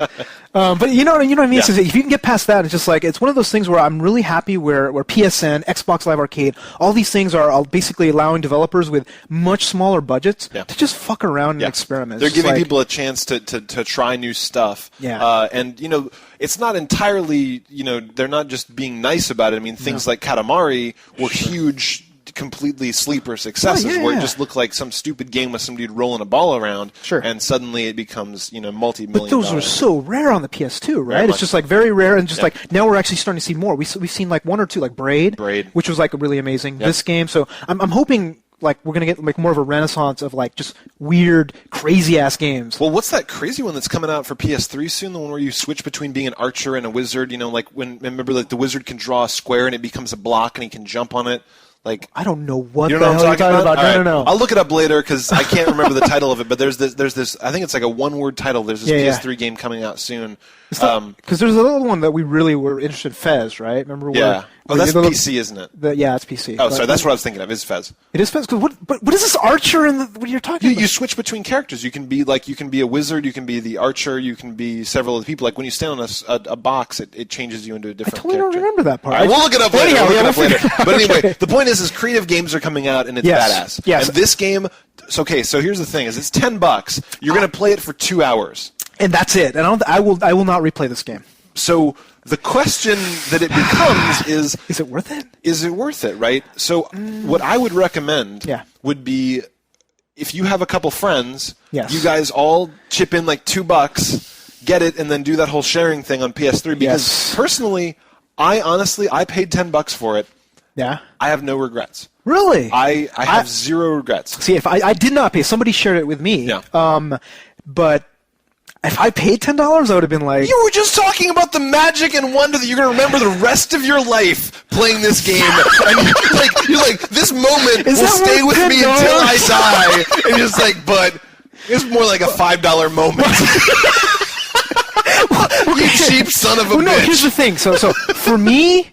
But you know what I mean? Yeah. So if you can get past that, it's just like it's one of those things where I'm really happy where PSN, Xbox Live Arcade, all these things are basically allowing developers with much smaller budgets to just fuck around and experiment. They're giving people a chance to try new stuff. Yeah. And it's not entirely they're not just being nice about it. I mean, things like Katamari were huge. Completely sleeper successes where it just looked like some stupid game with some dude rolling a ball around, and suddenly it becomes multi-million. But those were so rare on the PS2, right? It's just like very rare, and just like now we're actually starting to see more. We've seen like one or two, like Braid, which was like really amazing. This game, so I'm hoping like we're gonna get like more of a renaissance of like just weird, crazy ass games. Well, what's that crazy one that's coming out for PS3 soon? The one where you switch between being an archer and a wizard. Like remember like the wizard can draw a square and it becomes a block and he can jump on it. Like I don't know what the hell you're talking about. No. I'll look it up later because I can't remember the title of it. But there's this. I think it's like a one-word title. There's this PS3 game coming out soon. Because there's another one that we really were interested in, F.E.A.R. right? Remember? That's PC, isn't it? It's PC. Oh, sorry, that's what I was thinking of. Is F.E.A.R. It is F.E.A.R. But what is this archer and what you're talking about? You switch between characters. You can be a wizard. You can be the archer. You can be several other people. Like when you stand on a box, it changes you into a different character. I totally don't remember that part. All right, we'll look it up later. But anyway, the point is creative games are coming out and it's badass. Yes. And this game. So here's the thing: it's $10. You're going to play it for 2 hours. And that's it. And I will not replay this game. So the question that it becomes is it worth it? Is it worth it, right? So what I would recommend would be if you have a couple friends, you guys all chip in like $2, get it, and then do that whole sharing thing on PS3. Because personally, I paid $10 for it. Yeah. I have no regrets. Really? I have zero regrets. See, if I did not pay, somebody shared it with me. Yeah. But if I paid $10, I would have been like... You were just talking about the magic and wonder that you're going to remember the rest of your life playing this game. And you're like, this moment will stay with me until I die. And you're just like, but it's more like a $5 moment. You cheap son of a bitch. No, here's the thing. So for me...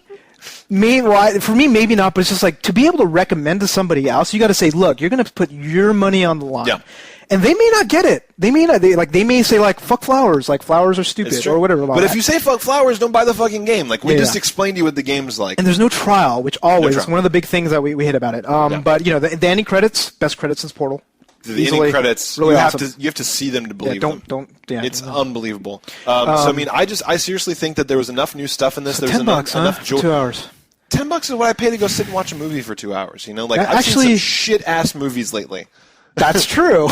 for me, maybe not, but it's just like to be able to recommend to somebody else, you got to say, look, you're going to put your money on the line. Yeah. And they may not get it. They may not. They may say like "fuck flowers," like flowers are stupid or whatever. But if you say "fuck flowers," don't buy the fucking game. Like we just explained to you what the game's like. And there's no trial, which always is one of the big things that we hit about it. But you know, the ending credits, best credits since Portal. The ending credits, really you have to see them to believe them. It's unbelievable. So I mean, I seriously think that there was enough new stuff in this. There was enough joy. 2 hours. $10 is what I pay to go sit and watch a movie for 2 hours. You know, like I've seen some shit ass movies lately. That's true.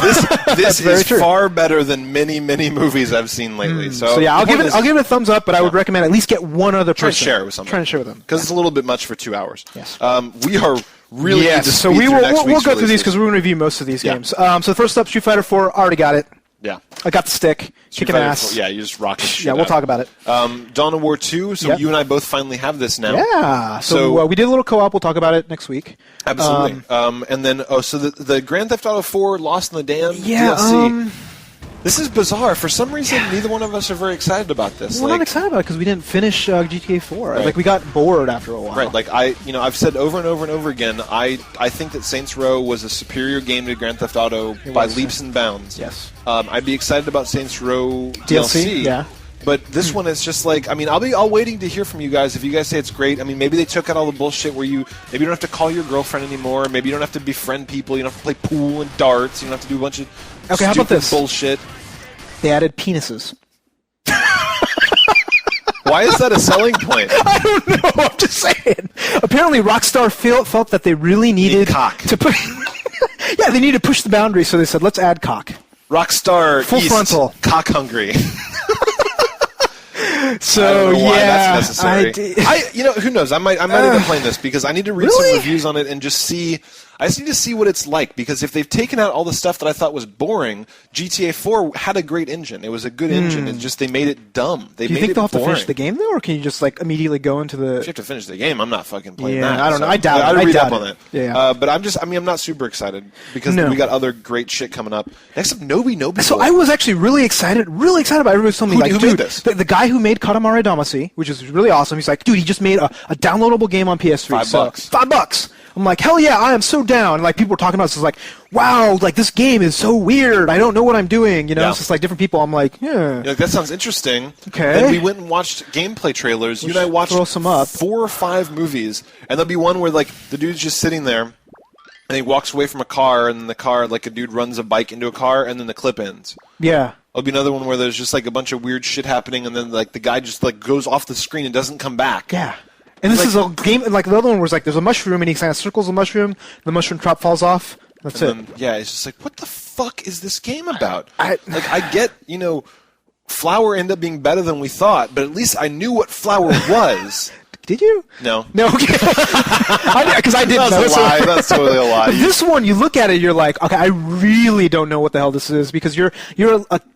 This is far better than many movies I've seen lately. So yeah, I'll give it a thumbs up, but I would recommend at least get one other person. Try to share it with somebody. Try to share with them because it's a little bit much for 2 hours. Yes. We are really so we'll go through these because we're going to review most of these games. So the first up, Street Fighter 4. Already got it. Yeah. I got the stick. Kicking ass. Yeah, you just rock the shit. Yeah, we'll talk about it. Dawn of War 2, so you and I both finally have this now. Yeah. So we did a little co-op. We'll talk about it next week. Absolutely. And then, so the Grand Theft Auto 4 Lost in the Dam DLC. This is bizarre. For some reason, neither one of us are very excited about this. We're not excited about it because we didn't finish GTA 4. Right. Like, we got bored after a while. Right. Like, I've said over and over and over again, I think that Saints Row was a superior game to Grand Theft Auto by leaps and bounds. Yes. I'd be excited about Saints Row DLC. Yeah. But this one is just like, I mean, I'll be all waiting to hear from you guys if you guys say it's great. I mean, maybe they took out all the bullshit where maybe you don't have to call your girlfriend anymore. Maybe you don't have to befriend people. You don't have to play pool and darts. You don't have to do a bunch of how about this? Bullshit. They added penises. Why is that a selling point? I don't know. I'm just saying. Apparently, Rockstar felt that they really needed to put. Yeah, they need to push the boundary, so they said, "Let's add cock." Rockstar full frontal, cock hungry. So I don't know why yeah, that's necessary. Who knows? I might end up playing this because I need to read some reviews on it and just see. I just need to see what it's like because if they've taken out all the stuff that I thought was boring, GTA 4 had a great engine. It was a good engine. It's just they made it dumb. Do you think they'll have to finish the game though, or can you just like immediately go into the? If you have to finish the game, I'm not fucking playing that. I don't know. I doubt it. I'd read up on it. Yeah. But I'm not super excited because we got other great shit coming up. Next up, Noby Noby Boy. So I was actually really excited about it. Everybody told me who made this? The guy who made Katamari Damacy, which is really awesome. He's like, dude, he just made a downloadable game on PS3. $5. I'm like, hell yeah, I am so down. And like people were talking about this, it's like, wow, like this game is so weird. I don't know what I'm doing. You know, it's just like different people. I'm like, yeah. Like, that sounds interesting. Okay. Then we went and watched gameplay trailers. You and I watched 4 or 5 movies, and there'll be one where like the dude's just sitting there, and he walks away from a car, and the car, like a dude runs a bike into a car, and then the clip ends. Yeah. There'll be another one where there's just like a bunch of weird shit happening, and then like the guy just like goes off the screen and doesn't come back. Yeah. And this is a game, like the other one was like there's a mushroom and he kind of circles the mushroom trap falls off. That's it. Yeah, it's just like, what the fuck is this game about? I get, Flower ended up being better than we thought, but at least I knew what Flower was. Did you? No. No, okay. Because I didn't know. That's a lie. That's totally a lie. This one, you look at it, you're like, okay, I really don't know what the hell this is because you're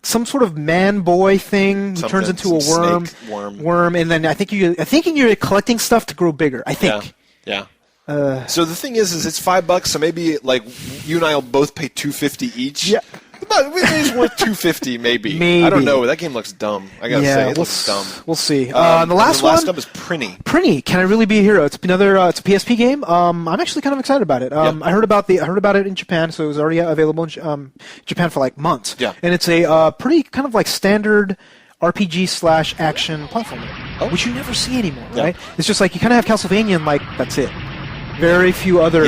some sort of man-boy thing who turns into a worm, and then I think you're collecting stuff to grow bigger. I think. Yeah. So the thing is it's $5, so maybe like you and I will both pay $2.50 each. Yeah. It's worth $2.50, maybe. I don't know. That game looks dumb. I gotta say, it looks dumb. We'll see. The last one up is Prinny. Prinny, Can I Really Be a Hero? It's another. It's a PSP game. I'm actually kind of excited about it. I heard about it in Japan, so it was already available in Japan for like months. Yeah. And it's a pretty kind of like standard RPG/action platformer, which you never see anymore, right? It's just like you kind of have Castlevania, and like that's it. Very few other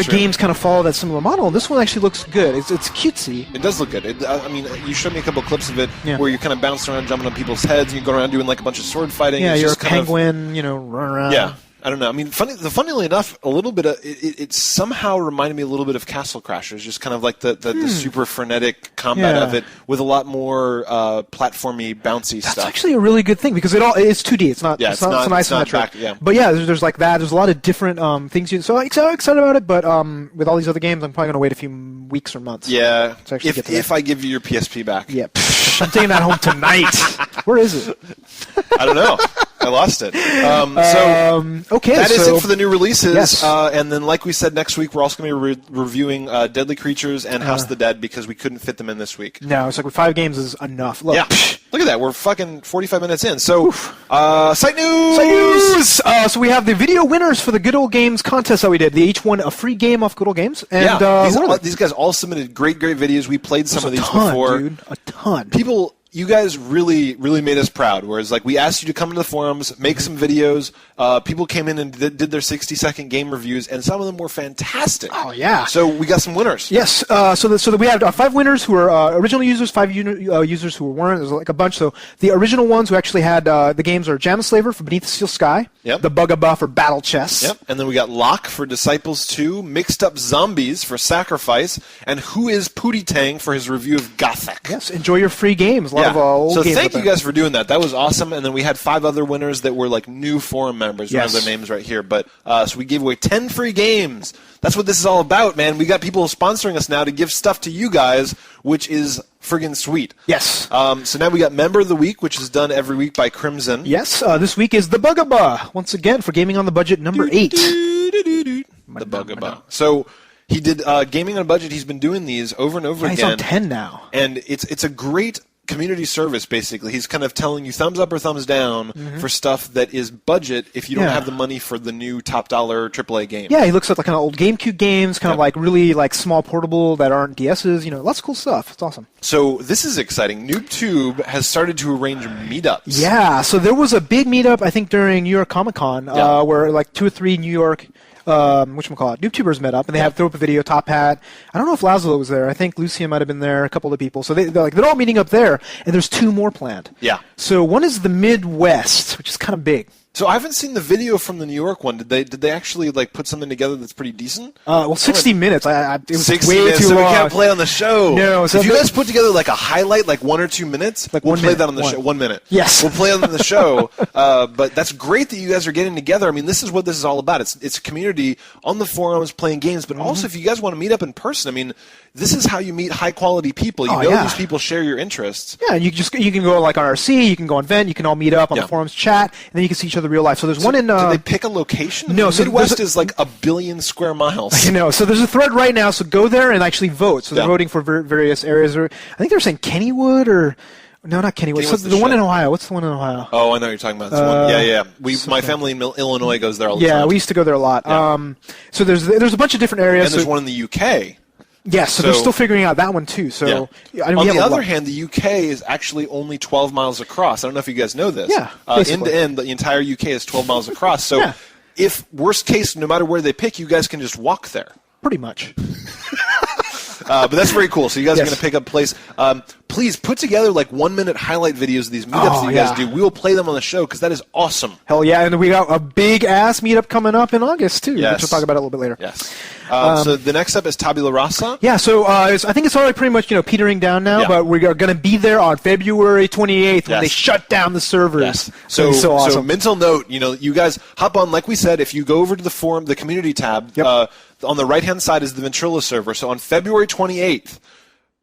games kind of follow that similar model. This one actually looks good. It's cutesy. It does look good. You showed me a couple clips of it where you're kind of bouncing around, jumping on people's heads, and you go around doing like a bunch of sword fighting. Yeah, you're a penguin, run around. Yeah. I don't know. I mean, funnily enough, a little bit of it somehow reminded me a little bit of Castle Crashers, just kind of like the super frenetic combat of it with a lot more platformy, bouncy stuff. That's actually a really good thing because it's 2D. It's not isometric. But yeah, there's like that. There's a lot of different things. So I'm excited about it, but with all these other games, I'm probably going to wait a few weeks or months. Yeah. To actually get to if I give you your PSP back. Yeah. I'm taking that home tonight. Where is it? I don't know. I lost it. Okay, that is it for the new releases. Yes. And then, like we said, next week we're also going to be reviewing Deadly Creatures and House of the Dead because we couldn't fit them in this week. No, it's like with 5 games is enough. Look, Look at that. We're fucking 45 minutes in. So, site news! So we have the video winners for the Good Old Games contest that we did. They each won a free game off Good Old Games. And, these guys all submitted great videos. We played some of these before. Dude, a ton. You guys really made us proud. Whereas, like, we asked you to come to the forums, make some videos. People came in and did their 60-second game reviews, and some of them were fantastic. Oh, yeah. So we got some winners. Yes. So we had 5 winners who were original users, 5 users who weren't. There's like a bunch. So the original ones who actually had the games are Jam Slaver for Beneath the Steel Sky, yep. the Bugabah for Battle Chess. Yep. And then we got Locke for Disciples 2, Mixed Up Zombies for Sacrifice, and Who is Pootie Tang for his review of Gothic. Yes. Enjoy your free games. A lot of old games. Thank you guys for doing that. That was awesome. And then we had 5 other winners that were like new forum members. We don't have their names right here. But so we gave away 10 free games. That's what this is all about, man. We got people sponsoring us now to give stuff to you guys, which is friggin' sweet. Yes. So now we got Member of the Week, which is done every week by Crimson. Yes. This week is the Bugabah. Once again, for Gaming on the Budget number 8. The Bugabah. So he did Gaming on a Budget. He's been doing these over and over again. He's on 10 now. And it's a great community service, basically. He's kind of telling you thumbs up or thumbs down for stuff that is budget if you don't have the money for the new top dollar AAA game. Yeah, he looks at like kind of old GameCube games, kind of like really like small portable that aren't DSs. Lots of cool stuff. It's awesome. So this is exciting. NooBTooB has started to arrange meetups. Yeah, so there was a big meetup I think during New York Comic Con where like 2 or 3 New York NooBToobers met up, and they had throw up a video, Top Hat. I don't know if Laszlo was there. I think Lucia might have been there, a couple of people. So they're all meeting up there, and there's 2 more planned. Yeah. So one is the Midwest, which is kind of big. So I haven't seen the video from the New York one. Did they actually like put something together that's pretty decent? 60 minutes. It was 60 way minutes, too so long. we can't play on the show. No. So if you guys put together like a highlight, like 1 or 2 minutes, we'll play that on the show. 1 minute. Yes. We'll play on the show. But that's great that you guys are getting together. I mean, this is what this is all about. It's a community on the forums playing games, but also if you guys want to meet up in person, I mean, this is how you meet high quality people. You know these people share your interests. Yeah, and you can go like on RC, you can go on Vent, you can all meet up on the forums, chat, and then you can see each other real life. So there's one in. Did they pick a location? No, the Midwest is like 1 billion square miles. I know. So there's a thread right now. So go there and actually vote. So they're voting for various areas. I think they're saying Kennywood or. No, not Kennywood. So the one in Ohio. What's the one in Ohio? Oh, I know what you're talking about. Yeah. My family in Illinois goes there all the time. Yeah, we used to go there a lot. Yeah. So there's a bunch of different areas. And there's one in the UK. Yes, so they're still figuring out that one too. So on the other hand, the UK is actually only 12 miles across. I don't know if you guys know this. Yeah, end to end, the entire UK is 12 miles across. So if worst case, no matter where they pick, you guys can just walk there. Pretty much. But that's very cool. So you guys are going to pick up a place. Please put together like 1-minute highlight videos of these meetups that you guys do. We will play them on the show because that is awesome. Hell yeah. And we got a big ass meetup coming up in August too. Yes. Which we'll talk about it a little bit later. Yes. So the next up is Tabula Rasa. Yeah, so I think it's already pretty much petering down now, but we are going to be there on February 28th when they shut down the servers. Yes. So awesome. So mental note, you guys hop on, like we said, if you go over to the forum, the community tab, on the right-hand side is the Ventrilo server. So on February 28th,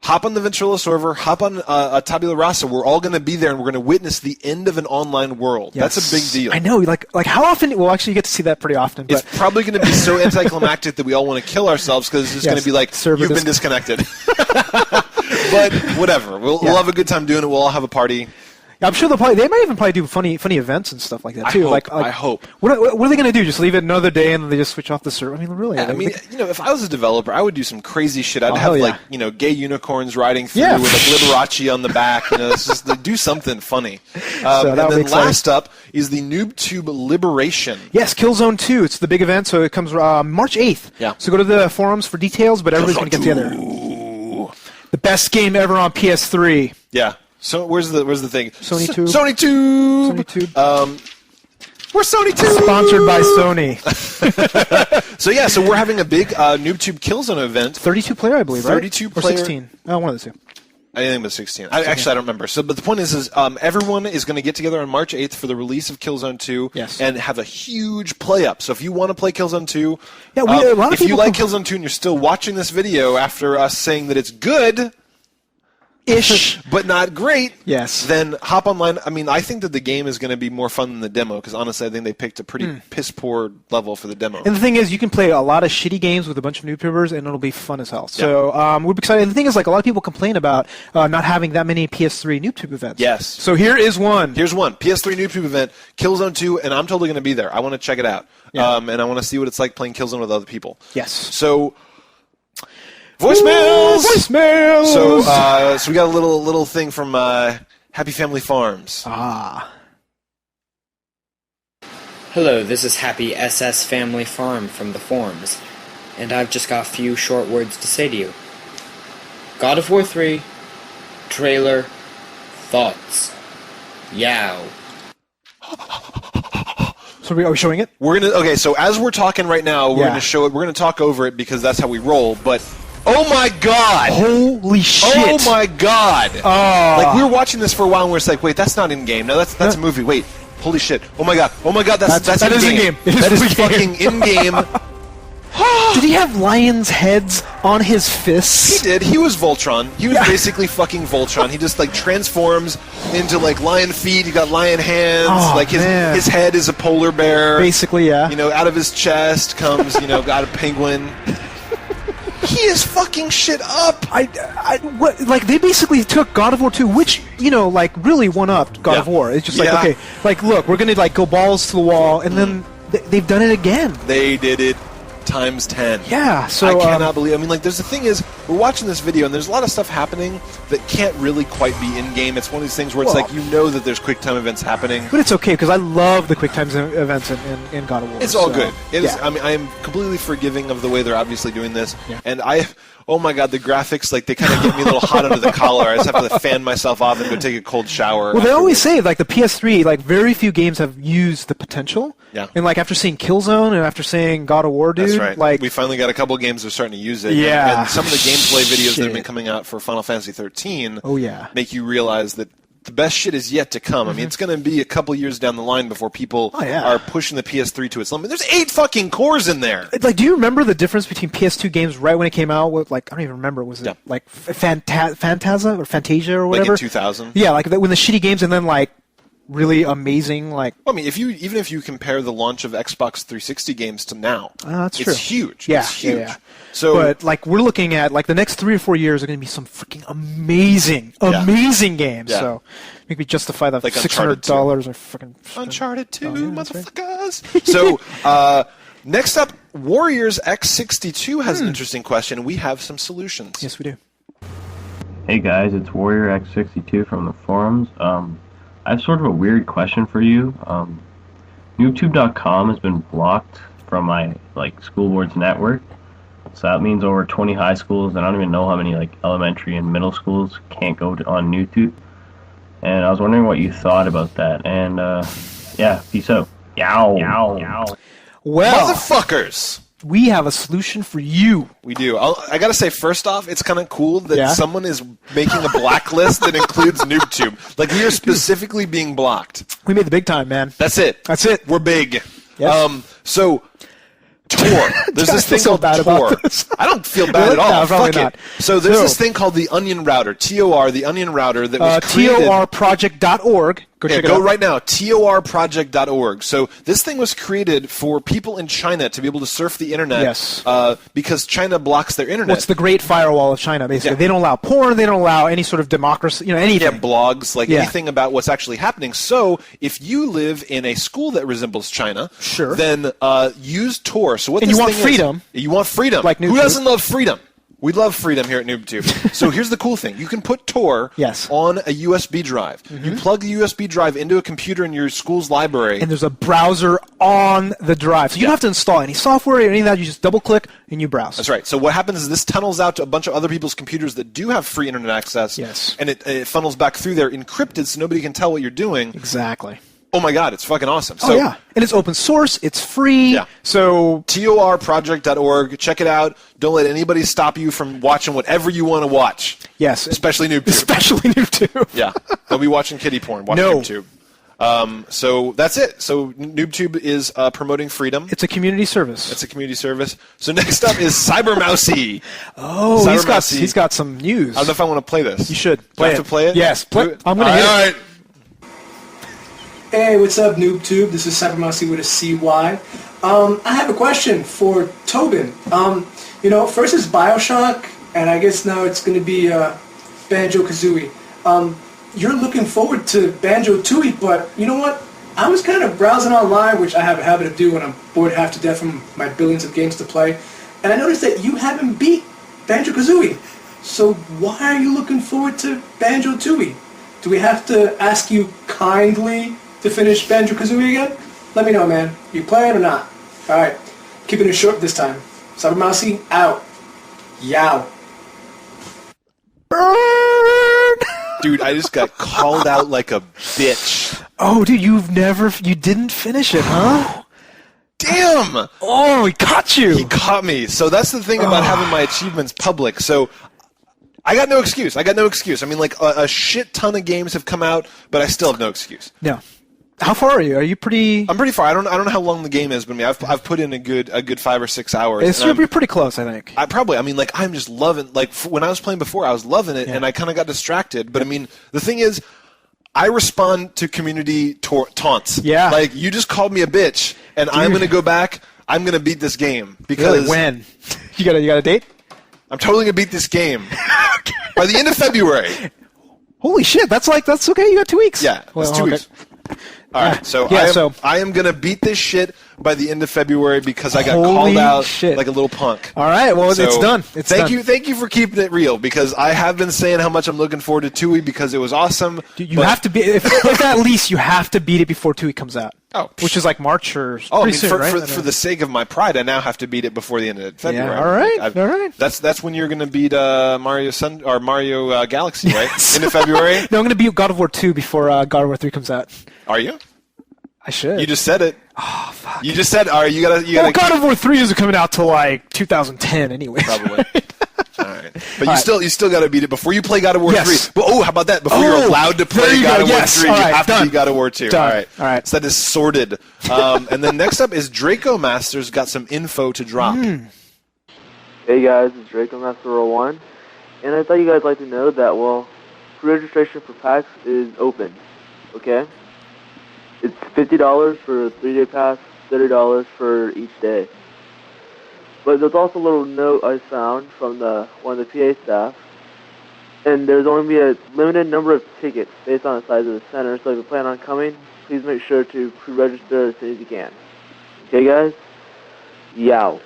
hop on the Ventrilo server, hop on Tabula Rasa. We're all going to be there, and we're going to witness the end of an online world. Yes. That's a big deal. I know. Like how often? Well, actually, you get to see that pretty often. But it's probably going to be so anticlimactic that we all want to kill ourselves because it's just going to be like, you've been disconnected. But whatever. We'll have a good time doing it. We'll all have a party. Yeah, I'm sure they might even do funny events and stuff like that too. I hope. What are they going to do? Just leave it another day and then they just switch off the server? I mean, really? If I was a developer, I would do some crazy shit. I'd have gay unicorns riding through with a Liberace on the back. It's just do something funny. And then last up is the NooBTooB Liberation. Yes, Killzone 2. It's the big event, so it comes March 8th. Yeah. So go to the forums for details, but everybody's going to get together. The best game ever on PS3. Yeah. So where's the thing? Sony NooBTooB. We're Sony Tube. Sponsored by Sony. So we're having a big NooBTooB Killzone event. 32 player, I believe, right? 32 player. Or 16. One of the two. I think it was 16. Actually, I don't remember. But the point is everyone is going to get together on March 8th for the release of Killzone 2 and have a huge play-up. So if you want to play Killzone 2, a lot of if you like Killzone 2 and you're still watching this video after us saying that it's good, ish, but not great, yes, then hop online. I mean, I think that the game is going to be more fun than the demo, because honestly, I think they picked a pretty piss-poor level for the demo. And the thing is, you can play a lot of shitty games with a bunch of NooBToobers, and it'll be fun as hell. So we're excited. And the thing is, like, a lot of people complain about not having that many PS3 NooBTooB events. Yes. So here is one. Here's one. PS3 NooBTooB event, Killzone 2, and I'm totally going to be there. I want to check it out. Yeah. And I want to see what it's like playing Killzone with other people. Yes. So... Voicemails! Voicemails! So we got a little thing from Happy Family Farms. Ah. Hello, this is Happy SS Family Farm from the forums, and I've just got a few short words to say to you. God of War 3, trailer, thoughts. Yow. So are we showing it? Okay, so as we're talking right now, we're gonna show it. We're gonna talk over it because that's how we roll. But oh my god! Holy shit! Oh my god! Like we were watching this for a while, and we're just like, wait, that's not in game. No, that's a movie. Wait, holy shit! Oh my god! Oh my god! That's in game. That is fucking in game. Did he have lions' heads on his fists? He did. He was Voltron. He was basically fucking Voltron. He just like transforms into like lion feet. He got lion hands. Like his head is a polar bear. Basically, yeah. You know, out of his chest comes got a penguin. He is fucking shit up. Like they basically took God of War 2, which like really one-upped God of War. It's just like okay, like look, we're gonna like go balls to the wall, and then they've done it again. They did it times 10. Yeah, so I cannot believe. I mean, like, the thing is, we're watching this video, and there's a lot of stuff happening that can't really quite be in game. It's one of these things where it's like that there's quick time events happening, but it's okay because I love the quick time events in God of War. It's all good. It is. I mean, I am completely forgiving of the way they're obviously doing this, and oh my god, the graphics, like, they kind of get me a little hot under the collar. I just have to fan myself off and go take a cold shower. Well, they always say, like, the PS3, like, very few games have used the potential. Yeah. And, like, after seeing Killzone and after seeing God of War, dude, that's right. like... We finally got a couple games that are starting to use it. Yeah. And some of the gameplay videos that have been coming out for Final Fantasy 13 make you realize that the best shit is yet to come. I mean, it's going to be a couple years down the line before people are pushing the PS3 to its limit. There's 8 fucking cores in there. Like, do you remember the difference between PS2 games right when it came out? With, like, I don't even remember. Was it like Fantasia or whatever? Like in 2000? Yeah, like when the shitty games and then like really amazing, like... Well, I mean, even if you compare the launch of Xbox 360 games to now, that's true. It's huge. Yeah, it's huge. Yeah. So, but like we're looking at like the next 3 or 4 years are going to be some freaking amazing games. Yeah. So make me justify the like $600 or freaking Uncharted 2, motherfuckers. Right. So next up, Warriors X62 has an interesting question. We have some solutions. Yes, we do. Hey guys, it's Warrior X62 from the forums. I have sort of a weird question for you. NooBTooB.com has been blocked from my school board's network. So that means over 20 high schools, and I don't even know how many elementary and middle schools can't go on NooBTooB. And I was wondering what you thought about that. And peace out. Yow. Well, motherfuckers, we have a solution for you. We do. I gotta say, first off, it's kind of cool that someone is making a blacklist that includes NooBTooB. Like, we are specifically being blocked. We made the big time, man. That's it. We're big. Yes. So, Tor. There's this thing called Tor. I don't feel bad at all. No, Fuck not. it. So there's this thing called the Onion Router, TOR, the Onion Router that was created. TORproject.org. Go check it out. Go right now, TORproject.org. So this thing was created for people in China to be able to surf the internet. Yes. Because China blocks their internet. What's the Great Firewall of China, basically? They don't allow porn. They don't allow any sort of democracy, anything. Yeah, blogs, anything about what's actually happening. So if you live in a school that resembles China, then use Tor. So what and this you want thing freedom. Is, you want freedom. Like Who doesn't love freedom? We love freedom here at NooBTooB. So here's the cool thing. You can put Tor on a USB drive. You plug the USB drive into a computer in your school's library. And there's a browser on the drive. So you don't have to install any software or any of that. You just double-click and you browse. That's right. So what happens is this tunnels out to a bunch of other people's computers that do have free internet access. Yes. And it funnels back through there encrypted so nobody can tell what you're doing. Exactly. Oh my god, it's fucking awesome. So, and it's open source, it's free. Yeah. So TORproject.org, check it out. Don't let anybody stop you from watching whatever you want to watch. Yes. Especially NooBTooB. Especially NooBTooB. Yeah. Don't be watching kiddie porn. Watch NooBTooB. So that's it. So NooBTooB is promoting freedom. It's a community service. It's a community service. So next up is Cybermousey. Oh, he's got some news. I don't know if I want to play this. You should. Do I have to play it? Yes. I'm going to hit it. All right. Hey, what's up, NooBTooB? This is Cybermousey with a CY. I have a question for Tobin. First is Bioshock, and I guess now it's going to be Banjo-Kazooie. You're looking forward to Banjo-Tooie, but you know what? I was kind of browsing online, which I have a habit of doing when I'm bored half to death from my billions of games to play, and I noticed that you haven't beat Banjo-Kazooie. So why are you looking forward to Banjo-Tooie? Do we have to ask you kindly to finish Banjo-Kazooie again? Let me know, man. You playing or not? Alright, keeping it short this time. Cybermousey, out. Yow. Burn! Dude, I just got called out like a bitch. Oh, dude, you didn't finish it, huh? Damn! Oh, he caught you. He caught me. So that's the thing about having my achievements public. So I got no excuse. I mean, like, a shit ton of games have come out, but I still have no excuse. No. How far are you? Are you pretty... I'm pretty far. I don't know how long the game is, but I mean, I've put in a good 5 or 6 hours. You're pretty close, I think. I'm just loving, like, when I was playing before, I was loving it, and I kind of got distracted. But I mean, the thing is, I respond to community taunts. Yeah. Like, you just called me a bitch, and I'm going to go back, I'm going to beat this game. Because really? When? You got a date? I'm totally going to beat this game. By the end of February. Holy shit, that's okay, you got 2 weeks. Yeah, it's 2 weeks. All right, so I am going to beat this shit by the end of February because I got called out like a little punk. All right, well, it's done. Thank you for keeping it real because I have been saying how much I'm looking forward to Tooie because it was awesome. Dude, you have to be if at least you have to beat it before Tooie comes out. Oh, which is like March or soon, right? For the sake of my pride, I now have to beat it before the end of February. Yeah, all right. That's when you're going to beat Mario Galaxy, right? Yes. End of February. No, I'm going to beat God of War 2 before God of War 3 comes out. Are you? I should. You just said it. Oh fuck! You just said, all right. You gotta. Well, God of War 3 isn't coming out till like 2010 anyway. Probably. All right, but you still got to beat it before you play God of War 3. But how about that? Before you're allowed to play God of War 3, you have to beat God of War 2. Done. All right. So that is sorted. And then next up is Draco Master's got some info to drop. Hey guys, it's Draco Master 01, and I thought you guys like to know that pre-registration for PAX is open. Okay. It's $50 for a 3-day pass, $30 for each day. But there's also a little note I found from one of the PA staff, and there's only a limited number of tickets based on the size of the center, so if you plan on coming, please make sure to pre-register as soon as you can. Okay, guys? Yow.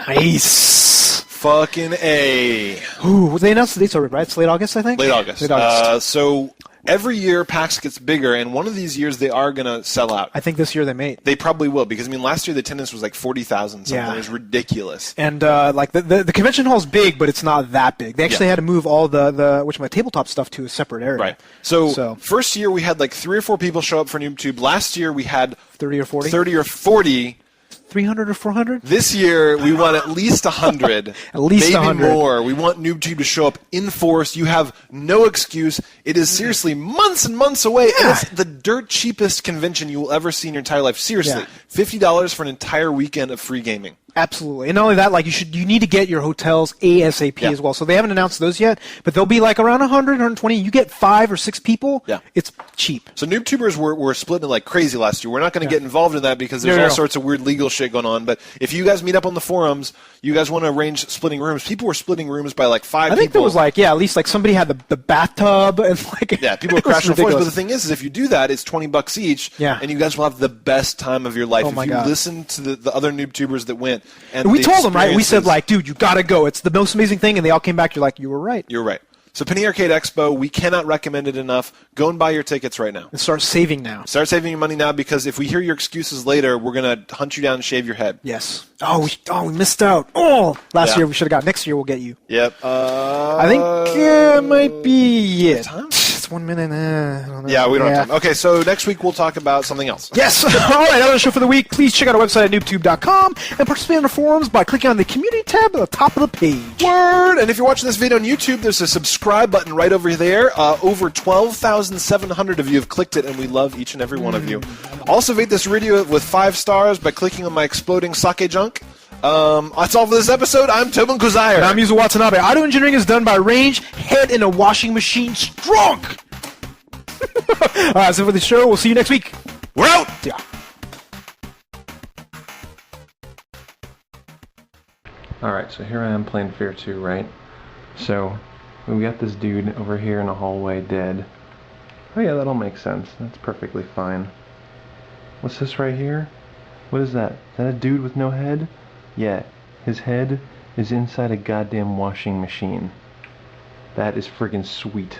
Nice. Fucking A. Ooh, they announced the dates already, right? It's late August, I think? Late August. So every year PAX gets bigger, and one of these years they are going to sell out. I think this year they may. They probably will, because, I mean, last year the attendance was like 40,000 something. Yeah. It was ridiculous. And, like, the convention hall's big, but it's not that big. They actually had to move all my tabletop stuff to a separate area. Right. So first year we had like 3 or 4 people show up for NooBTooB. Last year we had 30 or 40. 30 or 40. 300 or 400? This year, we want at least 100. At least maybe 100. more. We want NooBTooB to show up in force. You have no excuse. It is seriously months and months away. Yeah. And it's the dirt cheapest convention you will ever see in your entire life. Seriously. Yeah. $50 for an entire weekend of free gaming. Absolutely. And not only that, like you need to get your hotels ASAP as well. So they haven't announced those yet, but they'll be like around 100, 120. You get 5 or 6 people. Yeah. It's cheap. So NooBTubers were splitting it like crazy last year. We're not going to get involved in that because there's all sorts of weird legal shit going on. But if you guys meet up on the forums, you guys want to arrange splitting rooms. People were splitting rooms by like 5 people. I think there was like, at least like somebody had the bathtub and like. Yeah, people were crashing on floors. But the thing is if you do that, it's $20 each. Yeah. And you guys will have the best time of your life. Oh my if you God. listen to the other NooBTubers that went. And we told them, right? We said like, dude, you gotta go. It's the most amazing thing. And they all came back. You're like, you were right. You're right. So Penny Arcade Expo, we cannot recommend it enough. Go and buy your tickets right now. And start saving now. Start saving your money now because if we hear your excuses later, we're going to hunt you down and shave your head. Yes. Oh, we missed out. Oh, last year we should have got. Next year we'll get you. Yep. I think it might be it. Time? It's minutes, 1 minute. I don't know. Yeah, we don't have time. Okay, so next week we'll talk about something else. Yes. All right, another show for the week. Please check out our website at NooBTooB.com and participate in the forums by clicking on the community tab at the top of the page. Word! And if you're watching this video on YouTube, there's a subscribe button right over there. Over 12,700 of you have clicked it, and we love each and every one of you. Also, rate this video with 5 stars by clicking on my exploding sake junk. That's all for this episode. I'm Tobin Kuzire. And I'm Yuzo Watanabe. Audio engineering is done by Range, head in a washing machine strong. All right, so for the show, we'll see you next week. We're out! Yeah. Alright, so here I am playing F.E.A.R 2, right? So, we got this dude over here in a hallway dead. Oh yeah, that all makes sense. That's perfectly fine. What's this right here? What is that? Is that a dude with no head? Yeah, his head is inside a goddamn washing machine. That is friggin' sweet.